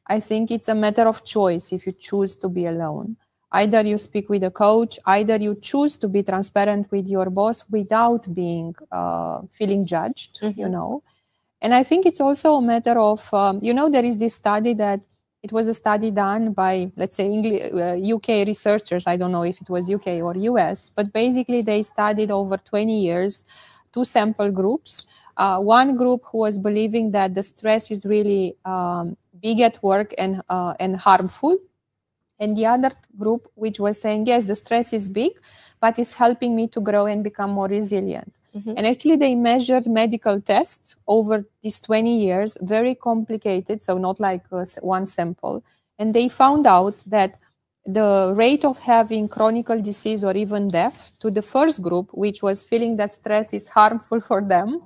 I think it's a matter of choice if you choose to be alone. Either you speak with a coach, either you choose to be transparent with your boss without being feeling judged, you know. And I think it's also a matter of, you know, there is this study that it was a study done by, let's say, UK researchers. I don't know if it was UK or US, but basically they studied over 20 years, 2 sample groups. One group who was believing that the stress is really big at work and harmful. And the other group, which was saying, yes, the stress is big, but it's helping me to grow and become more resilient. And actually, they measured medical tests over these 20 years, very complicated, so not like one sample. And they found out that the rate of having chronic disease or even death to the first group, which was feeling that stress is harmful for them,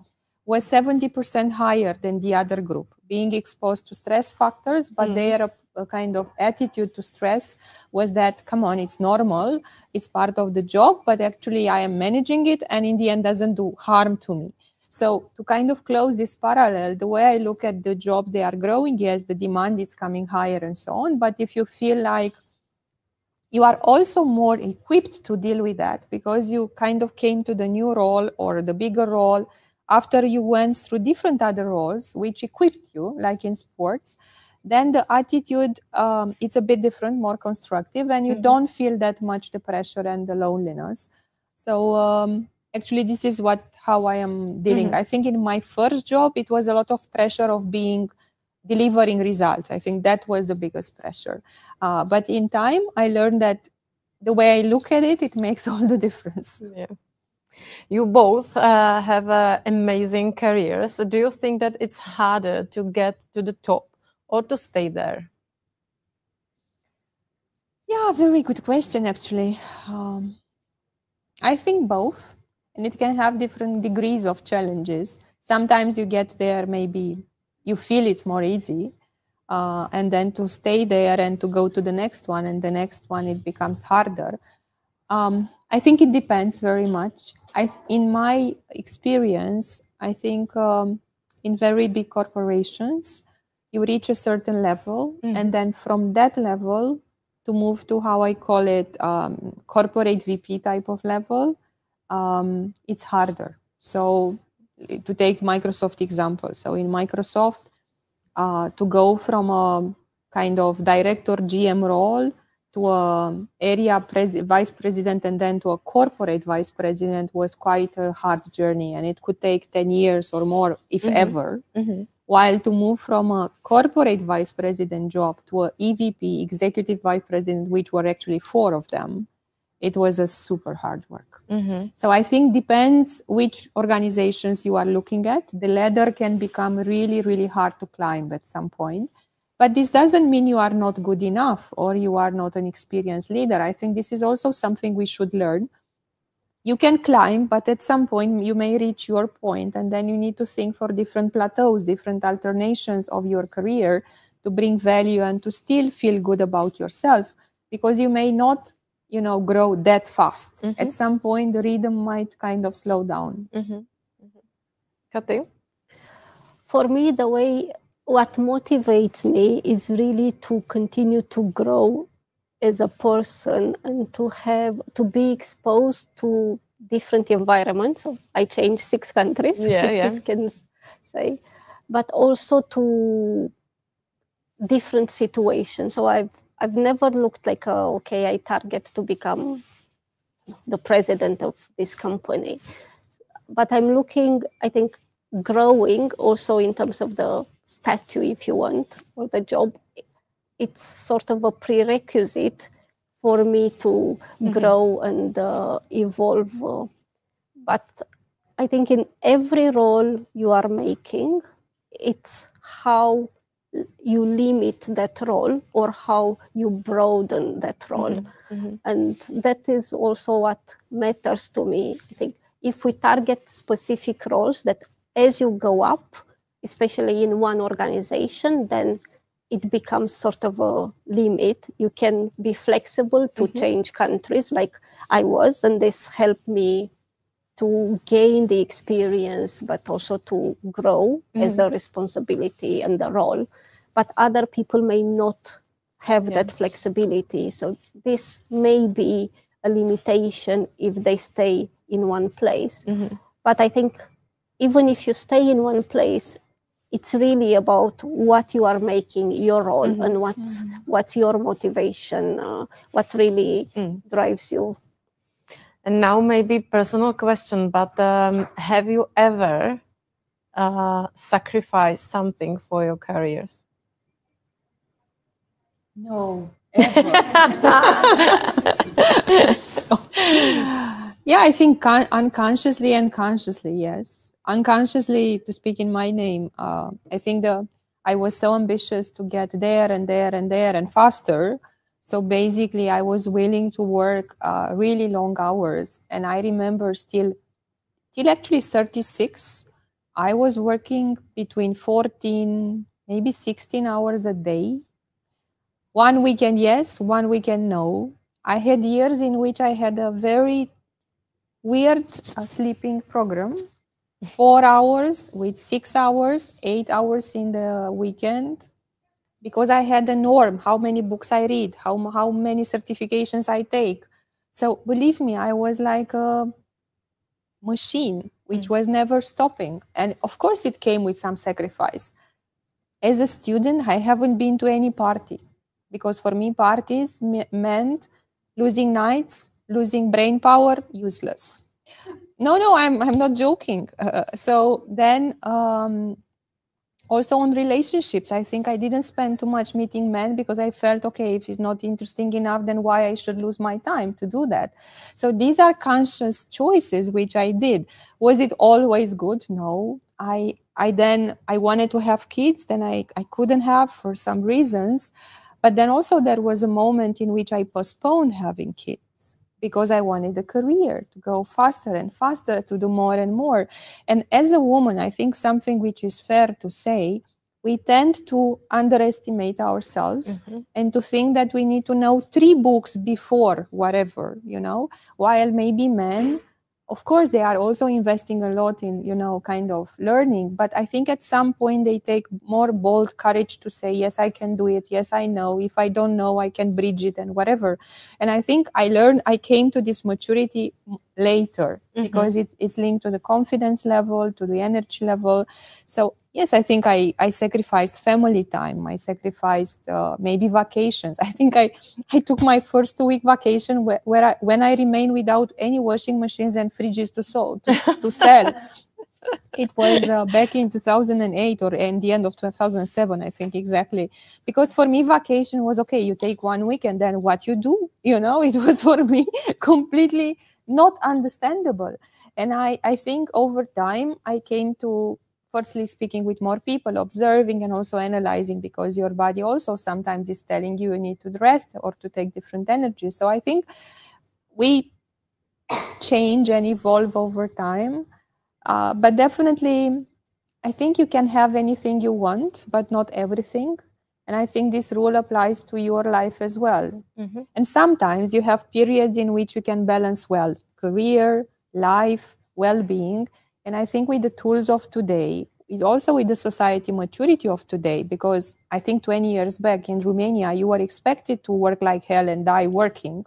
was 70% higher than the other group, being exposed to stress factors, but their kind of attitude to stress was that, come on, it's normal, it's part of the job, but actually I am managing it and in the end doesn't do harm to me. So to kind of close this parallel, the way I look at the jobs, they are growing, yes, the demand is coming higher and so on, but if you feel like you are also more equipped to deal with that because you kind of came to the new role or the bigger role after you went through different other roles which equipped you, like in sports, then the attitude, it's a bit different, more constructive, and you don't feel that much the pressure and the loneliness. So actually, this is how I am dealing. I think in my first job, it was a lot of pressure of delivering results. I think that was the biggest pressure. But in time, I learned that the way I look at it, it makes all the difference. Yeah. You both have amazing careers. Do you think that it's harder to get to the top or to stay there? Yeah, very good question, actually. I think both, and it can have different degrees of challenges. Sometimes you get there, maybe you feel it's more easy, and then to stay there and to go to the next one and the next one, it becomes harder. I think it depends very much. In my experience, I think in very big corporations, you reach a certain level, and then from that level to move to how I call it corporate VP type of level, it's harder. So to take Microsoft example, so in Microsoft, to go from a kind of director GM role to a area vice president and then to a corporate vice president was quite a hard journey, and it could take 10 years or more, if ever. While to move from a corporate vice president job to a EVP, executive vice president, which were actually 4 of them, it was a super hard work. So I think depends which organizations you are looking at. The ladder can become really, really hard to climb at some point. But this doesn't mean you are not good enough or you are not an experienced leader. I think this is also something we should learn. You can climb, but at some point you may reach your point, and then you need to think for different plateaus, different alternations of your career to bring value and to still feel good about yourself, because you may not, grow that fast. At some point, the rhythm might kind of slow down. Kati? For me, what motivates me is really to continue to grow as a person and to be exposed to different environments. So I changed 6 countries, if I can say, but also to different situations. So I've never looked like, I target to become the president of this company. But I'm looking, I think, growing also in terms of the statue, if you want, or the job. It's sort of a prerequisite for me to grow and evolve. But I think in every role you are making, it's how you limit that role or how you broaden that role. And that is also what matters to me. I think if we target specific roles, that as you go up, especially in one organization, then it becomes sort of a limit. You can be flexible to change countries like I was, and this helped me to gain the experience, but also to grow as a responsibility and the role. But other people may not have that flexibility. So this may be a limitation if they stay in one place. But I think even if you stay in one place, it's really about what you are making your role and what's your motivation, what really drives you. And now maybe personal question, but have you ever sacrificed something for your careers? No, ever. I think unconsciously and consciously, yes. Unconsciously, to speak in my name, I think I was so ambitious to get there and there and there and faster. So basically, I was willing to work really long hours. And I remember till actually 36, I was working between 14, maybe 16 hours a day. One weekend, yes, one weekend, no. I had years in which I had a very weird sleeping program. 4 hours with 6 hours, 8 hours in the weekend, because I had a norm, how many books I read, how many certifications I take. So believe me, I was like a machine, which was never stopping. And of course it came with some sacrifice. As a student, I haven't been to any party, because for me parties meant losing nights, losing brain power, useless. No, I'm not joking. So then also on relationships, I think I didn't spend too much meeting men, because I felt, okay, if it's not interesting enough, then why I should lose my time to do that? So these are conscious choices which I did. Was it always good? No. I wanted to have kids, then I couldn't have for some reasons. But then also there was a moment in which I postponed having kids, because I wanted a career to go faster and faster, to do more and more. And as a woman, I think something which is fair to say, we tend to underestimate ourselves and to think that we need to know 3 books before whatever, while maybe men, of course, they are also investing a lot in, kind of learning. But I think at some point they take more bold courage to say, yes, I can do it. Yes, I know. If I don't know, I can bridge it and whatever. And I think I came to this maturity later, because it's linked to the confidence level, to the energy level. So yes, I think I sacrificed family time. I sacrificed maybe vacations. I think I took my first 2-week vacation when I remained without any washing machines and fridges to sell. It was back in 2008 or in the end of 2007, I think, exactly. Because for me, vacation was okay. You take 1 week and then what you do, you know, it was for me completely not understandable. And I think over time, I came to, firstly, speaking with more people, observing and also analyzing, because your body also sometimes is telling you need to rest or to take different energy. So I think we change and evolve over time. But definitely, I think you can have anything you want, but not everything. And I think this rule applies to your life as well. Mm-hmm. And sometimes you have periods in which you can balance well, career, life, well-being. And I think with the tools of today, also with the society maturity of today, because I think 20 years back in Romania, you were expected to work like hell and die working,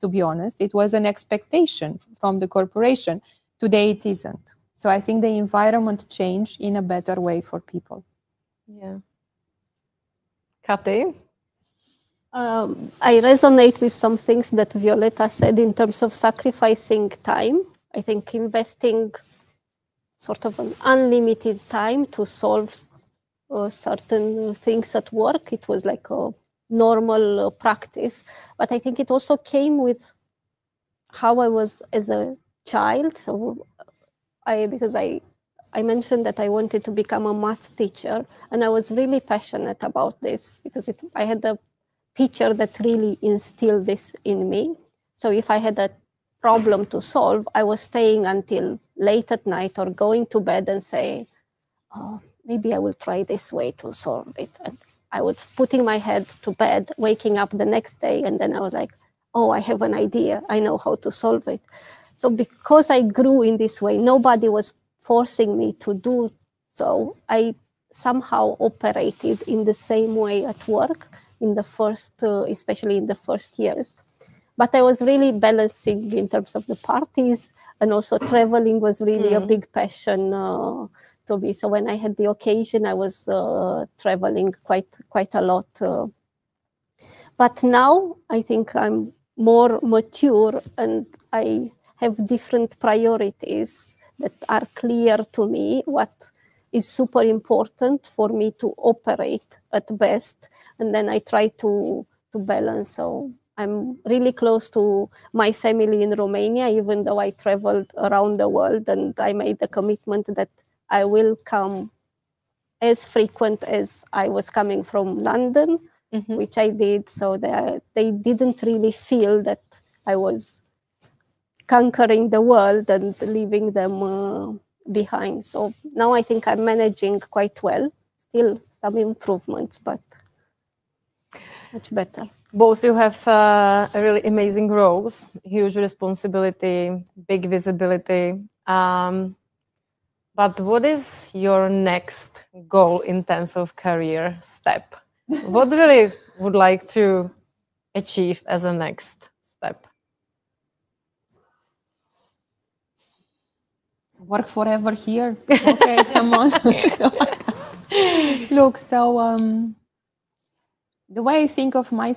to be honest. It was an expectation from the corporation. Today, it isn't. So I think the environment changed in a better way for people. Yeah. Kati? I resonate with some things that Violeta said in terms of sacrificing time. I think investing sort of an unlimited time to solve certain things at work, it was like a normal practice. But I think it also came with how I was as a child. So because I mentioned that I wanted to become a math teacher, and I was really passionate about this because I had a teacher that really instilled this in me. So if I had a problem to solve, I was staying until late at night or going to bed and say, oh, maybe I will try this way to solve it. And I was putting my head to bed, waking up the next day, and then I was like, oh, I have an idea. I know how to solve it. So because I grew in this way, nobody was forcing me to do so. I somehow operated in the same way at work in the first, especially in the first years. But I was really balancing in terms of the parties, and also traveling was really a big passion to me. So when I had the occasion, I was traveling quite a lot. But now I think I'm more mature and I have different priorities that are clear to me, what is super important for me to operate at best. And then I try to balance. So I'm really close to my family in Romania, even though I traveled around the world, and I made the commitment that I will come as frequent as I was coming from London, which I did. So they didn't really feel that I was conquering the world and leaving them behind. So now I think I'm managing quite well. Still some improvements, but much better. Both you have really amazing roles, huge responsibility, big visibility. But what is your next goal in terms of career step? What really would like to achieve as a next step? Work forever here. Okay, come on. The way I think of my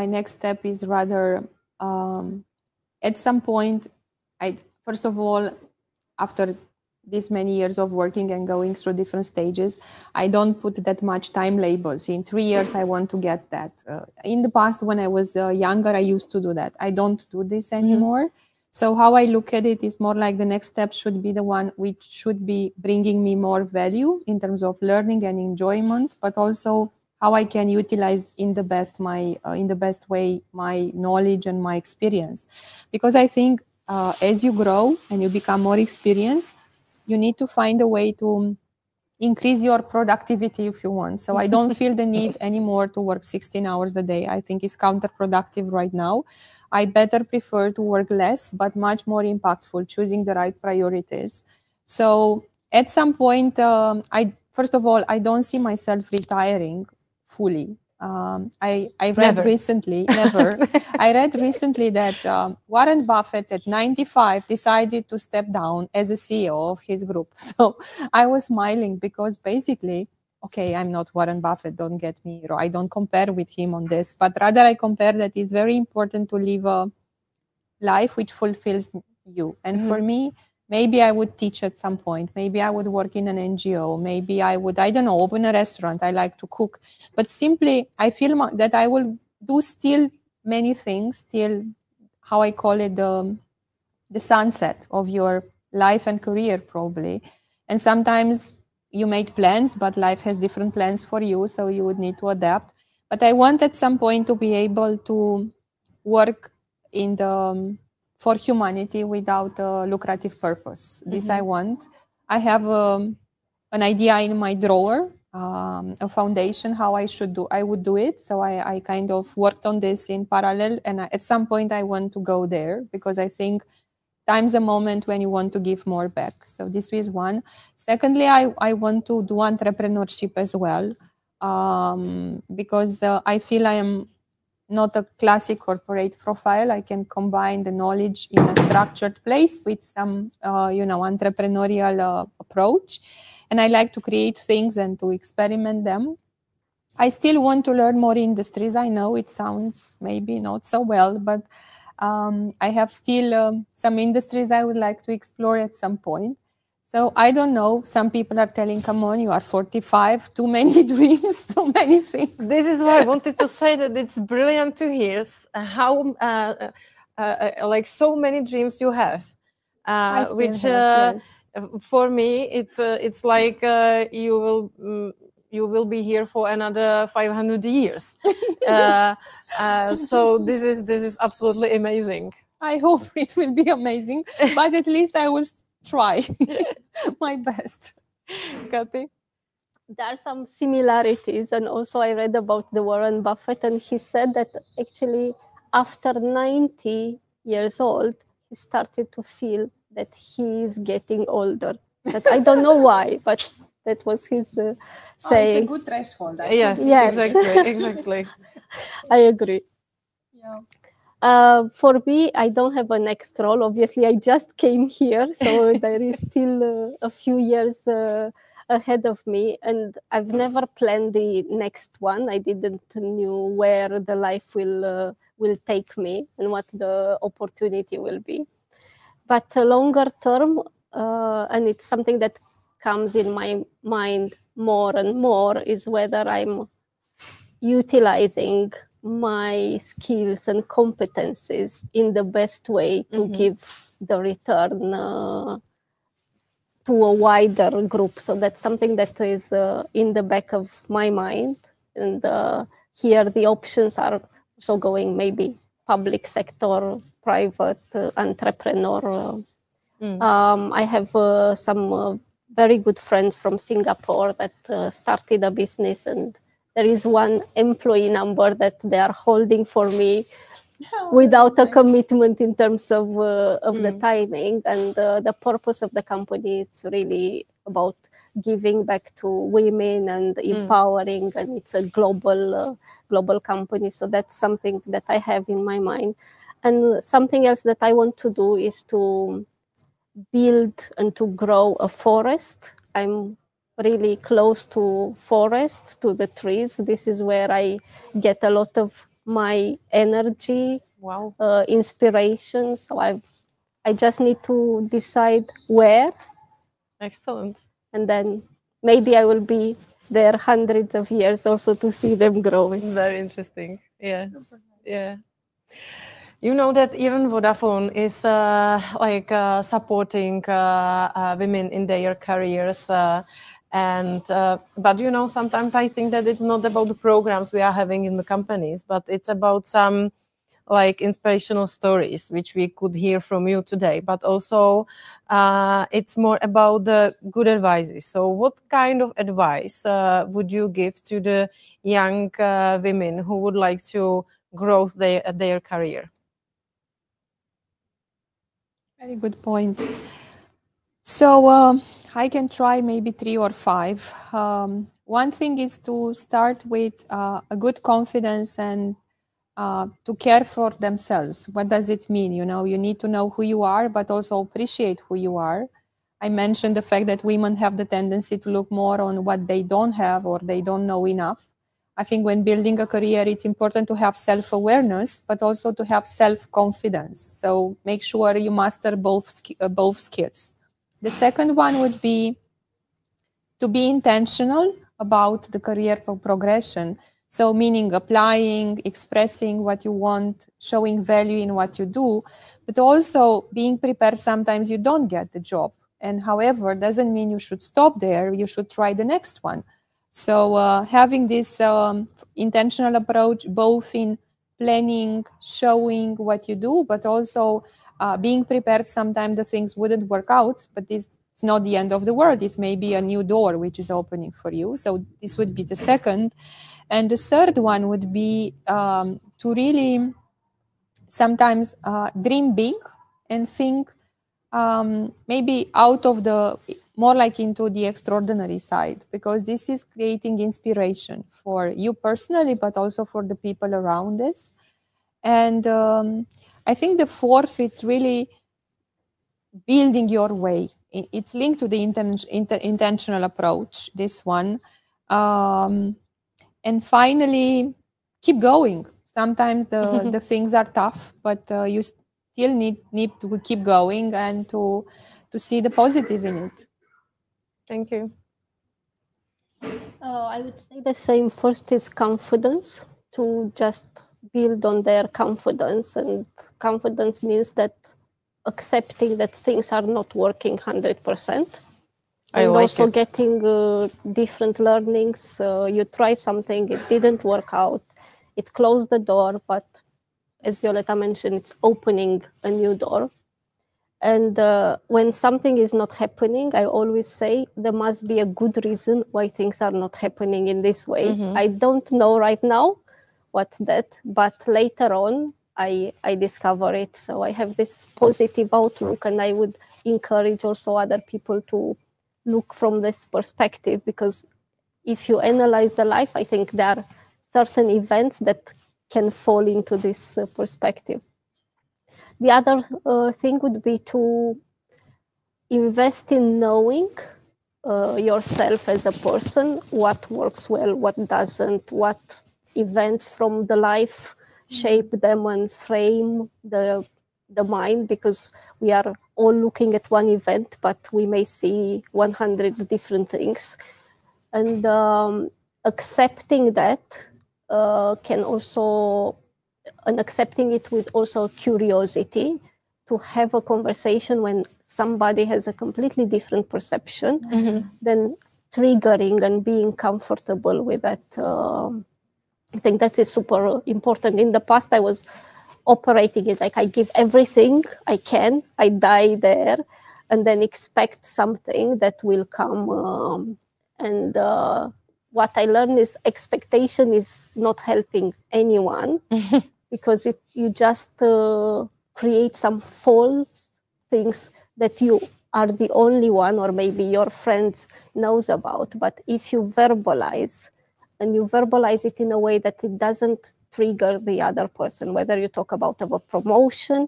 next step is rather at some point, first of all, after this many years of working and going through different stages, I don't put that much time labels. In 3 years, I want to get that. In the past, when I was younger, I used to do that. I don't do this anymore. So how I look at it is more like the next step should be the one which should be bringing me more value in terms of learning and enjoyment, but also how I can utilize in the best way my knowledge and my experience. Because I think as you grow and you become more experienced, you need to find a way to increase your productivity if you want. So I don't feel the need anymore to work 16 hours a day. I think it's counterproductive right now. I better prefer to work less, but much more impactful, choosing the right priorities. So at some point, first of all, I don't see myself retiring fully. I read recently, never. I read recently that Warren Buffett at 95 decided to step down as a CEO of his group. So I was smiling because basically, okay, I'm not Warren Buffett, don't get me wrong. I don't compare with him on this, but rather I compare that it's very important to live a life which fulfills you. And for me, maybe I would teach at some point. Maybe I would work in an NGO. Maybe I would, I don't know, open a restaurant. I like to cook. But simply, I feel that I will do still many things, till, how I call it, the sunset of your life and career, probably. And sometimes you make plans, but life has different plans for you, so you would need to adapt. But I want at some point to be able to work in the for humanity without a lucrative purpose. This I want. I have an idea in my drawer, a foundation, how I would do it. So I kind of worked on this in parallel, and at some point I want to go there, because I think time's a moment when you want to give more back. So this is one. Secondly, I want to do entrepreneurship as well, because I feel I am not a classic corporate profile. I can combine the knowledge in a structured place with some, entrepreneurial approach. And I like to create things and to experiment them. I still want to learn more industries. I know it sounds maybe not so well, but I have still some industries I would like to explore at some point. So I don't know. Some people are telling, come on, you are 45, too many dreams, too many things. This is why I wanted to say that it's brilliant to hear how, like, so many dreams you have. Which for me, it's like you will be here for another 500 years. So this is absolutely amazing. I hope it will be amazing, but at least I will try my best. Kathy? There are some similarities, and also I read about the Warren Buffett, and he said that actually after 90 years old, he started to feel that he is getting older. But I don't know why, but that was his saying. It's a good threshold. Yes, exactly. I agree. Yeah. For me, I don't have a next role. Obviously, I just came here, so there is still a few years ahead of me, and I've never planned the next one. I didn't know where the life will take me and what the opportunity will be. But longer term, and it's something that comes in my mind more and more, is whether I'm utilizing my skills and competencies in the best way to give the return to a wider group. So that's something that is in the back of my mind. And here the options are also going maybe public sector, private entrepreneur. I have some very good friends from Singapore that started a business, and there is one employee number that they are holding for me without a commitment in terms of the timing. And the purpose of the company, it's really about giving back to women and empowering, and it's a global company. So that's something that I have in my mind. And something else that I want to do is to build and to grow a forest. I'm really close to forests, to the trees. This is where I get a lot of my energy, inspiration. So I just need to decide where. Excellent. And then maybe I will be there hundreds of years also to see them growing. Very interesting. Yeah. Yeah. You know that even Vodafone is supporting women in their careers. But you know, sometimes I think that it's not about the programs we are having in the companies, but it's about some like inspirational stories which we could hear from you today. But also it's more about the good advices. So what kind of advice would you give to the young women who would like to grow their career? Very good point. So I can try maybe 3 or 5. one thing is to start with a good confidence and to care for themselves. What does it mean? You know, you need to know who you are, but also appreciate who you are. I mentioned the fact that women have the tendency to look more on what they don't have or they don't know enough. I think when building a career, it's important to have self-awareness, but also to have self-confidence. So make sure you master both skills. The second one would be to be intentional about the career progression. So meaning applying, expressing what you want, showing value in what you do, but also being prepared sometimes you don't get the job. And however, doesn't mean you should stop there. You should try the next one. So having this intentional approach, both in planning, showing what you do, but also being prepared sometimes the things wouldn't work out, but it's not the end of the world. It's maybe a new door which is opening for you. So this would be the second. And the third one would be to really sometimes dream big and think maybe out of the, more like into the extraordinary side, because this is creating inspiration for you personally, but also for the people around us. And I think the fourth, it's really building your way. It's linked to the intentional approach, this one. And finally, keep going. Sometimes the things are tough, but you still need to keep going and to see the positive in it. Thank you. I would say the same. First is confidence, to just build on their confidence. And confidence means that accepting that things are not working 100%. And also getting different learnings. You try something, it didn't work out. It closed the door, but as Violeta mentioned, it's opening a new door. And when something is not happening, I always say there must be a good reason why things are not happening in this way. I don't know right now what's that, but later on, I discover it. So I have this positive outlook, and I would encourage also other people to look from this perspective, because if you analyze the life, I think there are certain events that can fall into this perspective. The other thing would be to invest in knowing yourself as a person, what works well, what doesn't, what events from the life shape them and frame the mind, because we are all looking at one event, but we may see 100 different things. And accepting that can also, and accepting it with also curiosity, to have a conversation when somebody has a completely different perception, then triggering and being comfortable with that. I think that is super important. In the past, I was operating it like I give everything I can, I die there, and then expect something that will come. And what I learned is expectation is not helping anyone, because you just create some false things that you are the only one, or maybe your friends knows about. But if you verbalize, and you verbalize it in a way that it doesn't trigger the other person, whether you talk about a promotion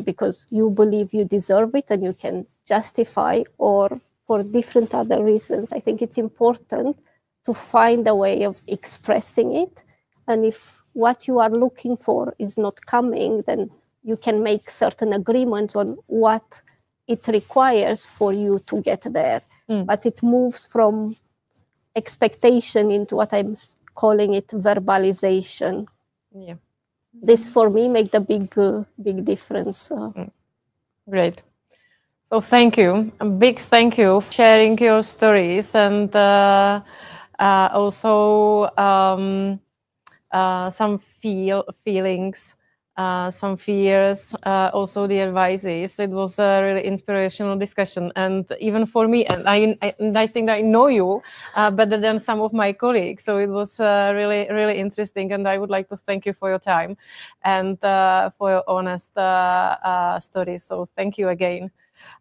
because you believe you deserve it and you can justify, or for different other reasons, I think it's important to find a way of expressing it. And if what you are looking for is not coming, then you can make certain agreements on what it requires for you to get there. But it moves from expectation into what I'm calling it verbalization. Yeah. This for me make the big difference. Great. So thank you. A big thank you for sharing your stories, and also some feelings, some fears, also the advices. It was a really inspirational discussion, and even for me, and I think I know you better than some of my colleagues. So it was really interesting, and I would like to thank you for your time and for your honest stories. So thank you again.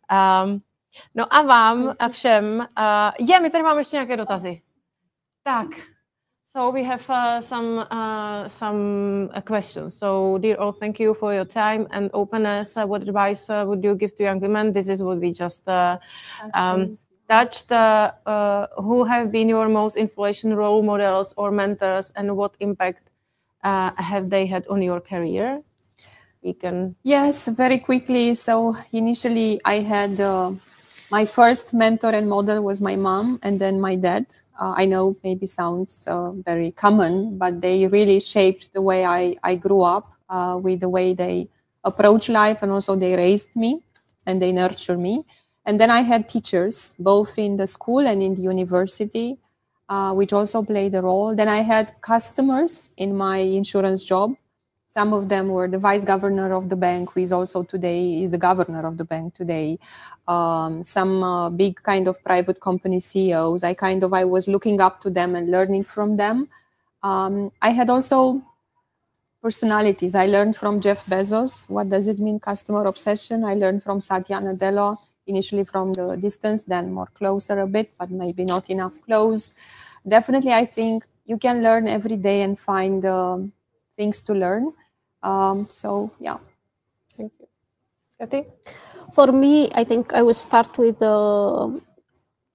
No a vám a všem. My tady máme ještě nějaké dotazy. Tak. So we have some questions. So dear all, thank you for your time and openness. What advice would you give to young women? This is what we just touched. Who have been your most influential role models or mentors, and what impact have they had on your career? We can. Yes, very quickly. So initially I had my first mentor and model was my mom and then my dad. I know maybe sounds very common, but they really shaped the way I grew up with the way they approach life, and also they raised me and they nurtured me. And then I had teachers, both in the school and in the university, which also played a role. Then I had customers in my insurance job. Some of them were the vice governor of the bank, who is also today is the governor of the bank today. Some big kind of private company CEOs. I was looking up to them and learning from them. I had also personalities. I learned from Jeff Bezos. What does it mean, customer obsession? I learned from Satya Nadella, initially from the distance, then more closer a bit, but maybe not enough close. Definitely, I think you can learn every day and find things to learn. So yeah. Thank you. Kati? For me, I think I would start with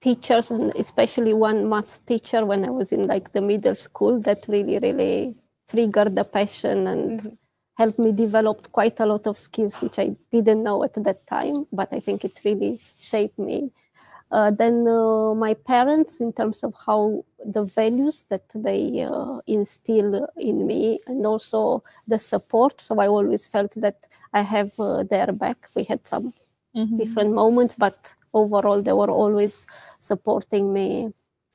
teachers, and especially one math teacher when I was in like the middle school that really triggered the passion and helped me develop quite a lot of skills which I didn't know at that time, but I think it really shaped me. Then my parents, in terms of how the values that they instill in me, and also the support. So I always felt that I have their back. We had some different moments, but overall they were always supporting me.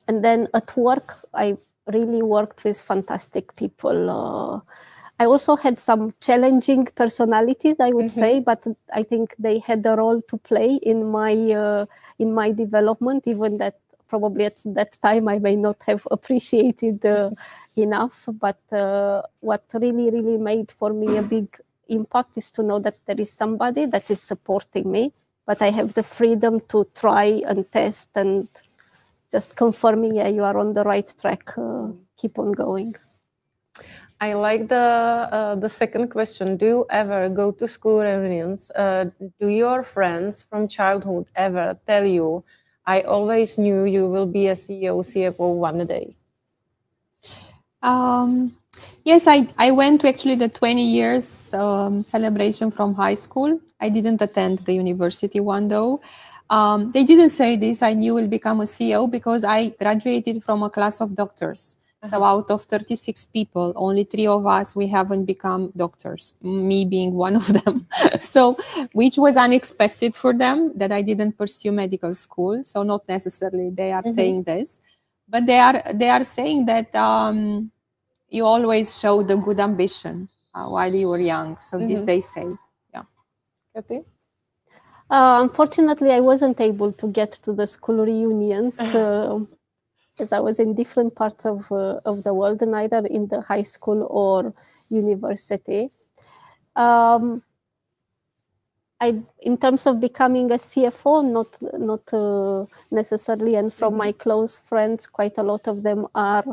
And then at work, I really worked with fantastic people. I also had some challenging personalities, I would say, but I think they had a role to play in my development, even that probably at that time I may not have appreciated enough. But what really made for me a big impact is to know that there is somebody that is supporting me, but I have the freedom to try and test and just confirming, yeah, you are on the right track, keep on going. I like the second question. Do you ever go to school reunions? Do your friends from childhood ever tell you, I always knew you will be a CEO, CFO one day? Yes, I went to actually the 20 years celebration from high school. I didn't attend the university one though. They didn't say this, I knew I will become a CEO, because I graduated from a class of doctors. So out of 36 people, only 3 of us, we haven't become doctors, me being one of them. So, which was unexpected for them, that I didn't pursue medical school. So not necessarily they are saying this, but they are saying that you always show the good ambition while you were young. So this they say, yeah. Kati? Unfortunately, I wasn't able to get to the school reunions. As I was in different parts of the world, neither in the high school or university. In terms of becoming a CFO, not necessarily, and from my close friends, quite a lot of them are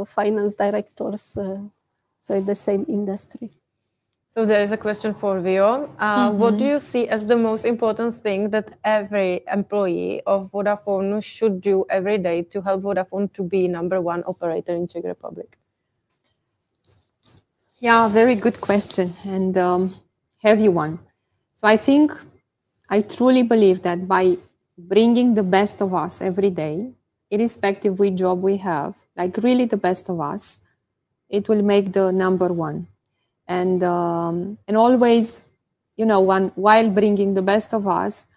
finance directors, so in the same industry. So there is a question for Vio. What do you see as the most important thing that every employee of Vodafone should do every day to help Vodafone to be #1 operator in Czech Republic? Yeah, very good question, and heavy one. So I truly believe that by bringing the best of us every day, irrespective which job we have, like really the best of us, it will make the #1. And always, while bringing the best of us,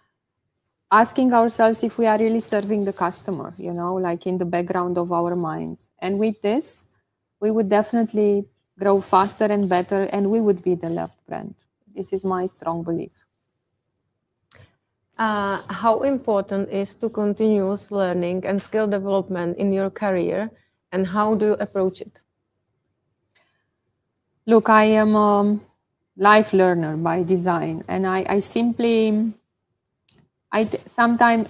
asking ourselves if we are really serving the customer, like in the background of our minds. And with this, we would definitely grow faster and better, and we would be the loved brand. This is my strong belief. How important is to continuous learning and skill development in your career, and how do you approach it? Look, I am a life learner by design, and I sometimes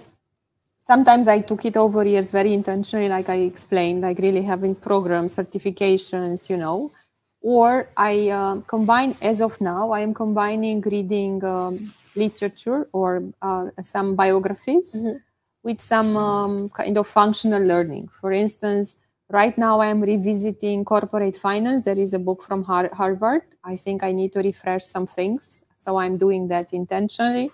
sometimes I took it over years very intentionally, like I explained, like really having programs, certifications, you know, or I combine, as of now, I am combining reading literature or some biographies with some kind of functional learning. For instance, right now I am revisiting corporate finance. There is a book from Harvard. I think I need to refresh some things. So I'm doing that intentionally.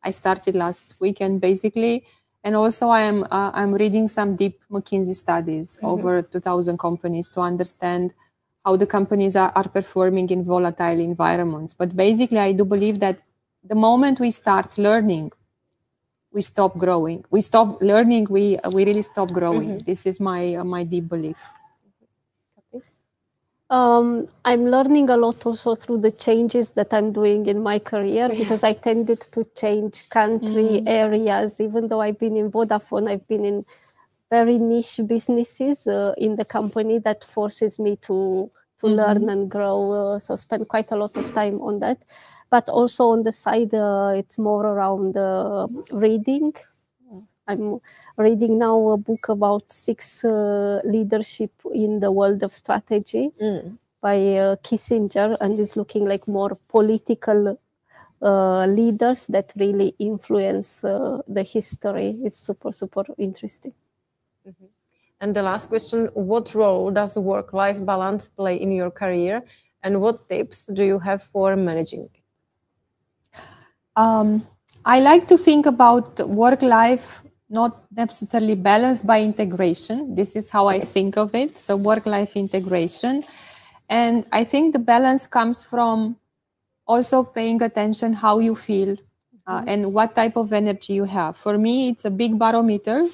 I started last weekend, basically. And also I'm reading some deep McKinsey studies over 2,000 companies to understand how the companies are performing in volatile environments. But basically, I do believe that the moment we start learning, we stop growing. We stop learning, we really stop growing. This is my deep belief. I'm learning a lot also through the changes that I'm doing in my career, because I tended to change country areas. Even though I've been in Vodafone, I've been in very niche businesses in the company that forces me to learn and grow. So spend quite a lot of time on that. But also on the side, it's more around reading. I'm reading now a book about 6 leadership in the world of strategy by Kissinger, and is looking like more political leaders that really influence the history. It's super, super interesting. And the last question, what role does work-life balance play in your career, and what tips do you have for managing? I like to think about work-life not necessarily balanced by integration. This is how I think of it. So work-life integration. And I think the balance comes from also paying attention how you feel and what type of energy you have. For me, it's a big barometer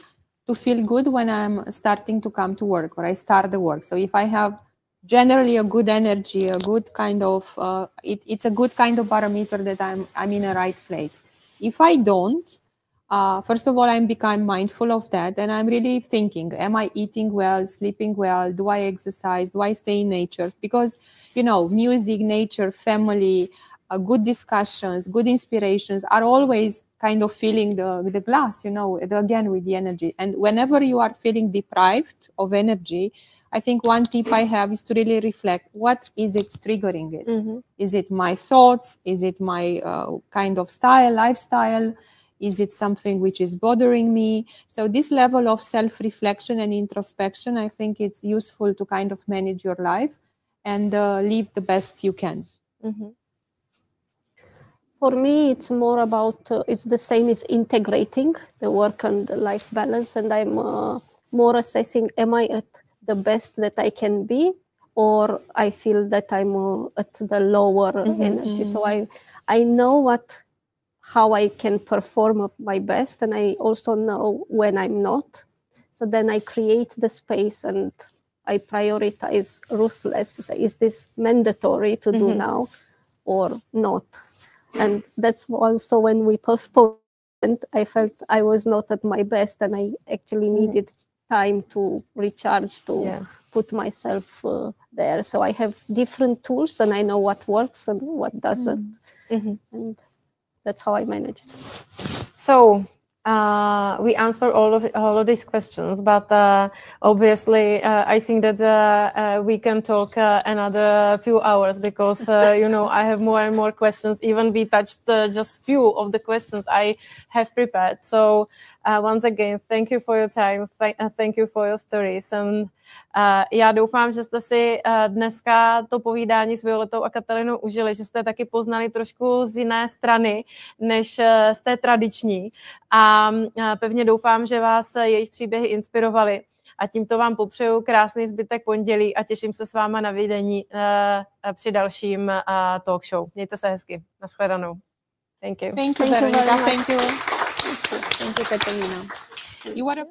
to feel good when I'm starting to come to work or I start the work. So if I have generally a good energy, a good kind of, it's a good kind of barometer that I'm in a right place. If I don't, first of all, I'm become mindful of that, and I'm really thinking, am I eating well, sleeping well? Do I exercise? Do I stay in nature? Because, you know, music, nature, family, good discussions, good inspirations are always kind of filling the glass, you know, again with the energy. And whenever you are feeling deprived of energy, I think one tip I have is to really reflect, what is it triggering it? Is it my thoughts? Is it my kind of lifestyle? Is it something which is bothering me? So this level of self-reflection and introspection, I think it's useful to kind of manage your life and live the best you can. For me, it's more about, it's the same as integrating the work and the life balance. And I'm more assessing, am I at the best that I can be, or I feel that I'm at the lower energy. So I know how I can perform of my best, and I also know when I'm not. So then I create the space and I prioritize ruthless to say, is this mandatory to do now or not? And that's also when we postponed, I felt I was not at my best, and I actually needed time to recharge, to put myself there. So I have different tools, and I know what works and what doesn't. And that's how I manage it. So we answered all of these questions, but obviously I think that we can talk another few hours, because you know, I have more and more questions. Even we touched just few of the questions I have prepared. So once again, thank you for your time, thank you for your stories, and já doufám, že jste si dneska to povídání s Violetou a Katalinou užili, že jste taky poznali trošku z jiné strany, než z té tradiční, a pevně doufám, že vás jejich příběhy inspirovaly. A tímto vám popřeju krásný zbytek pondělí a těším se s váma na vidění při dalším talk show. Mějte se hezky. Nashledanou. Thank you. Thank you, Veronika. Thank you. Thank you, Katalina. You are a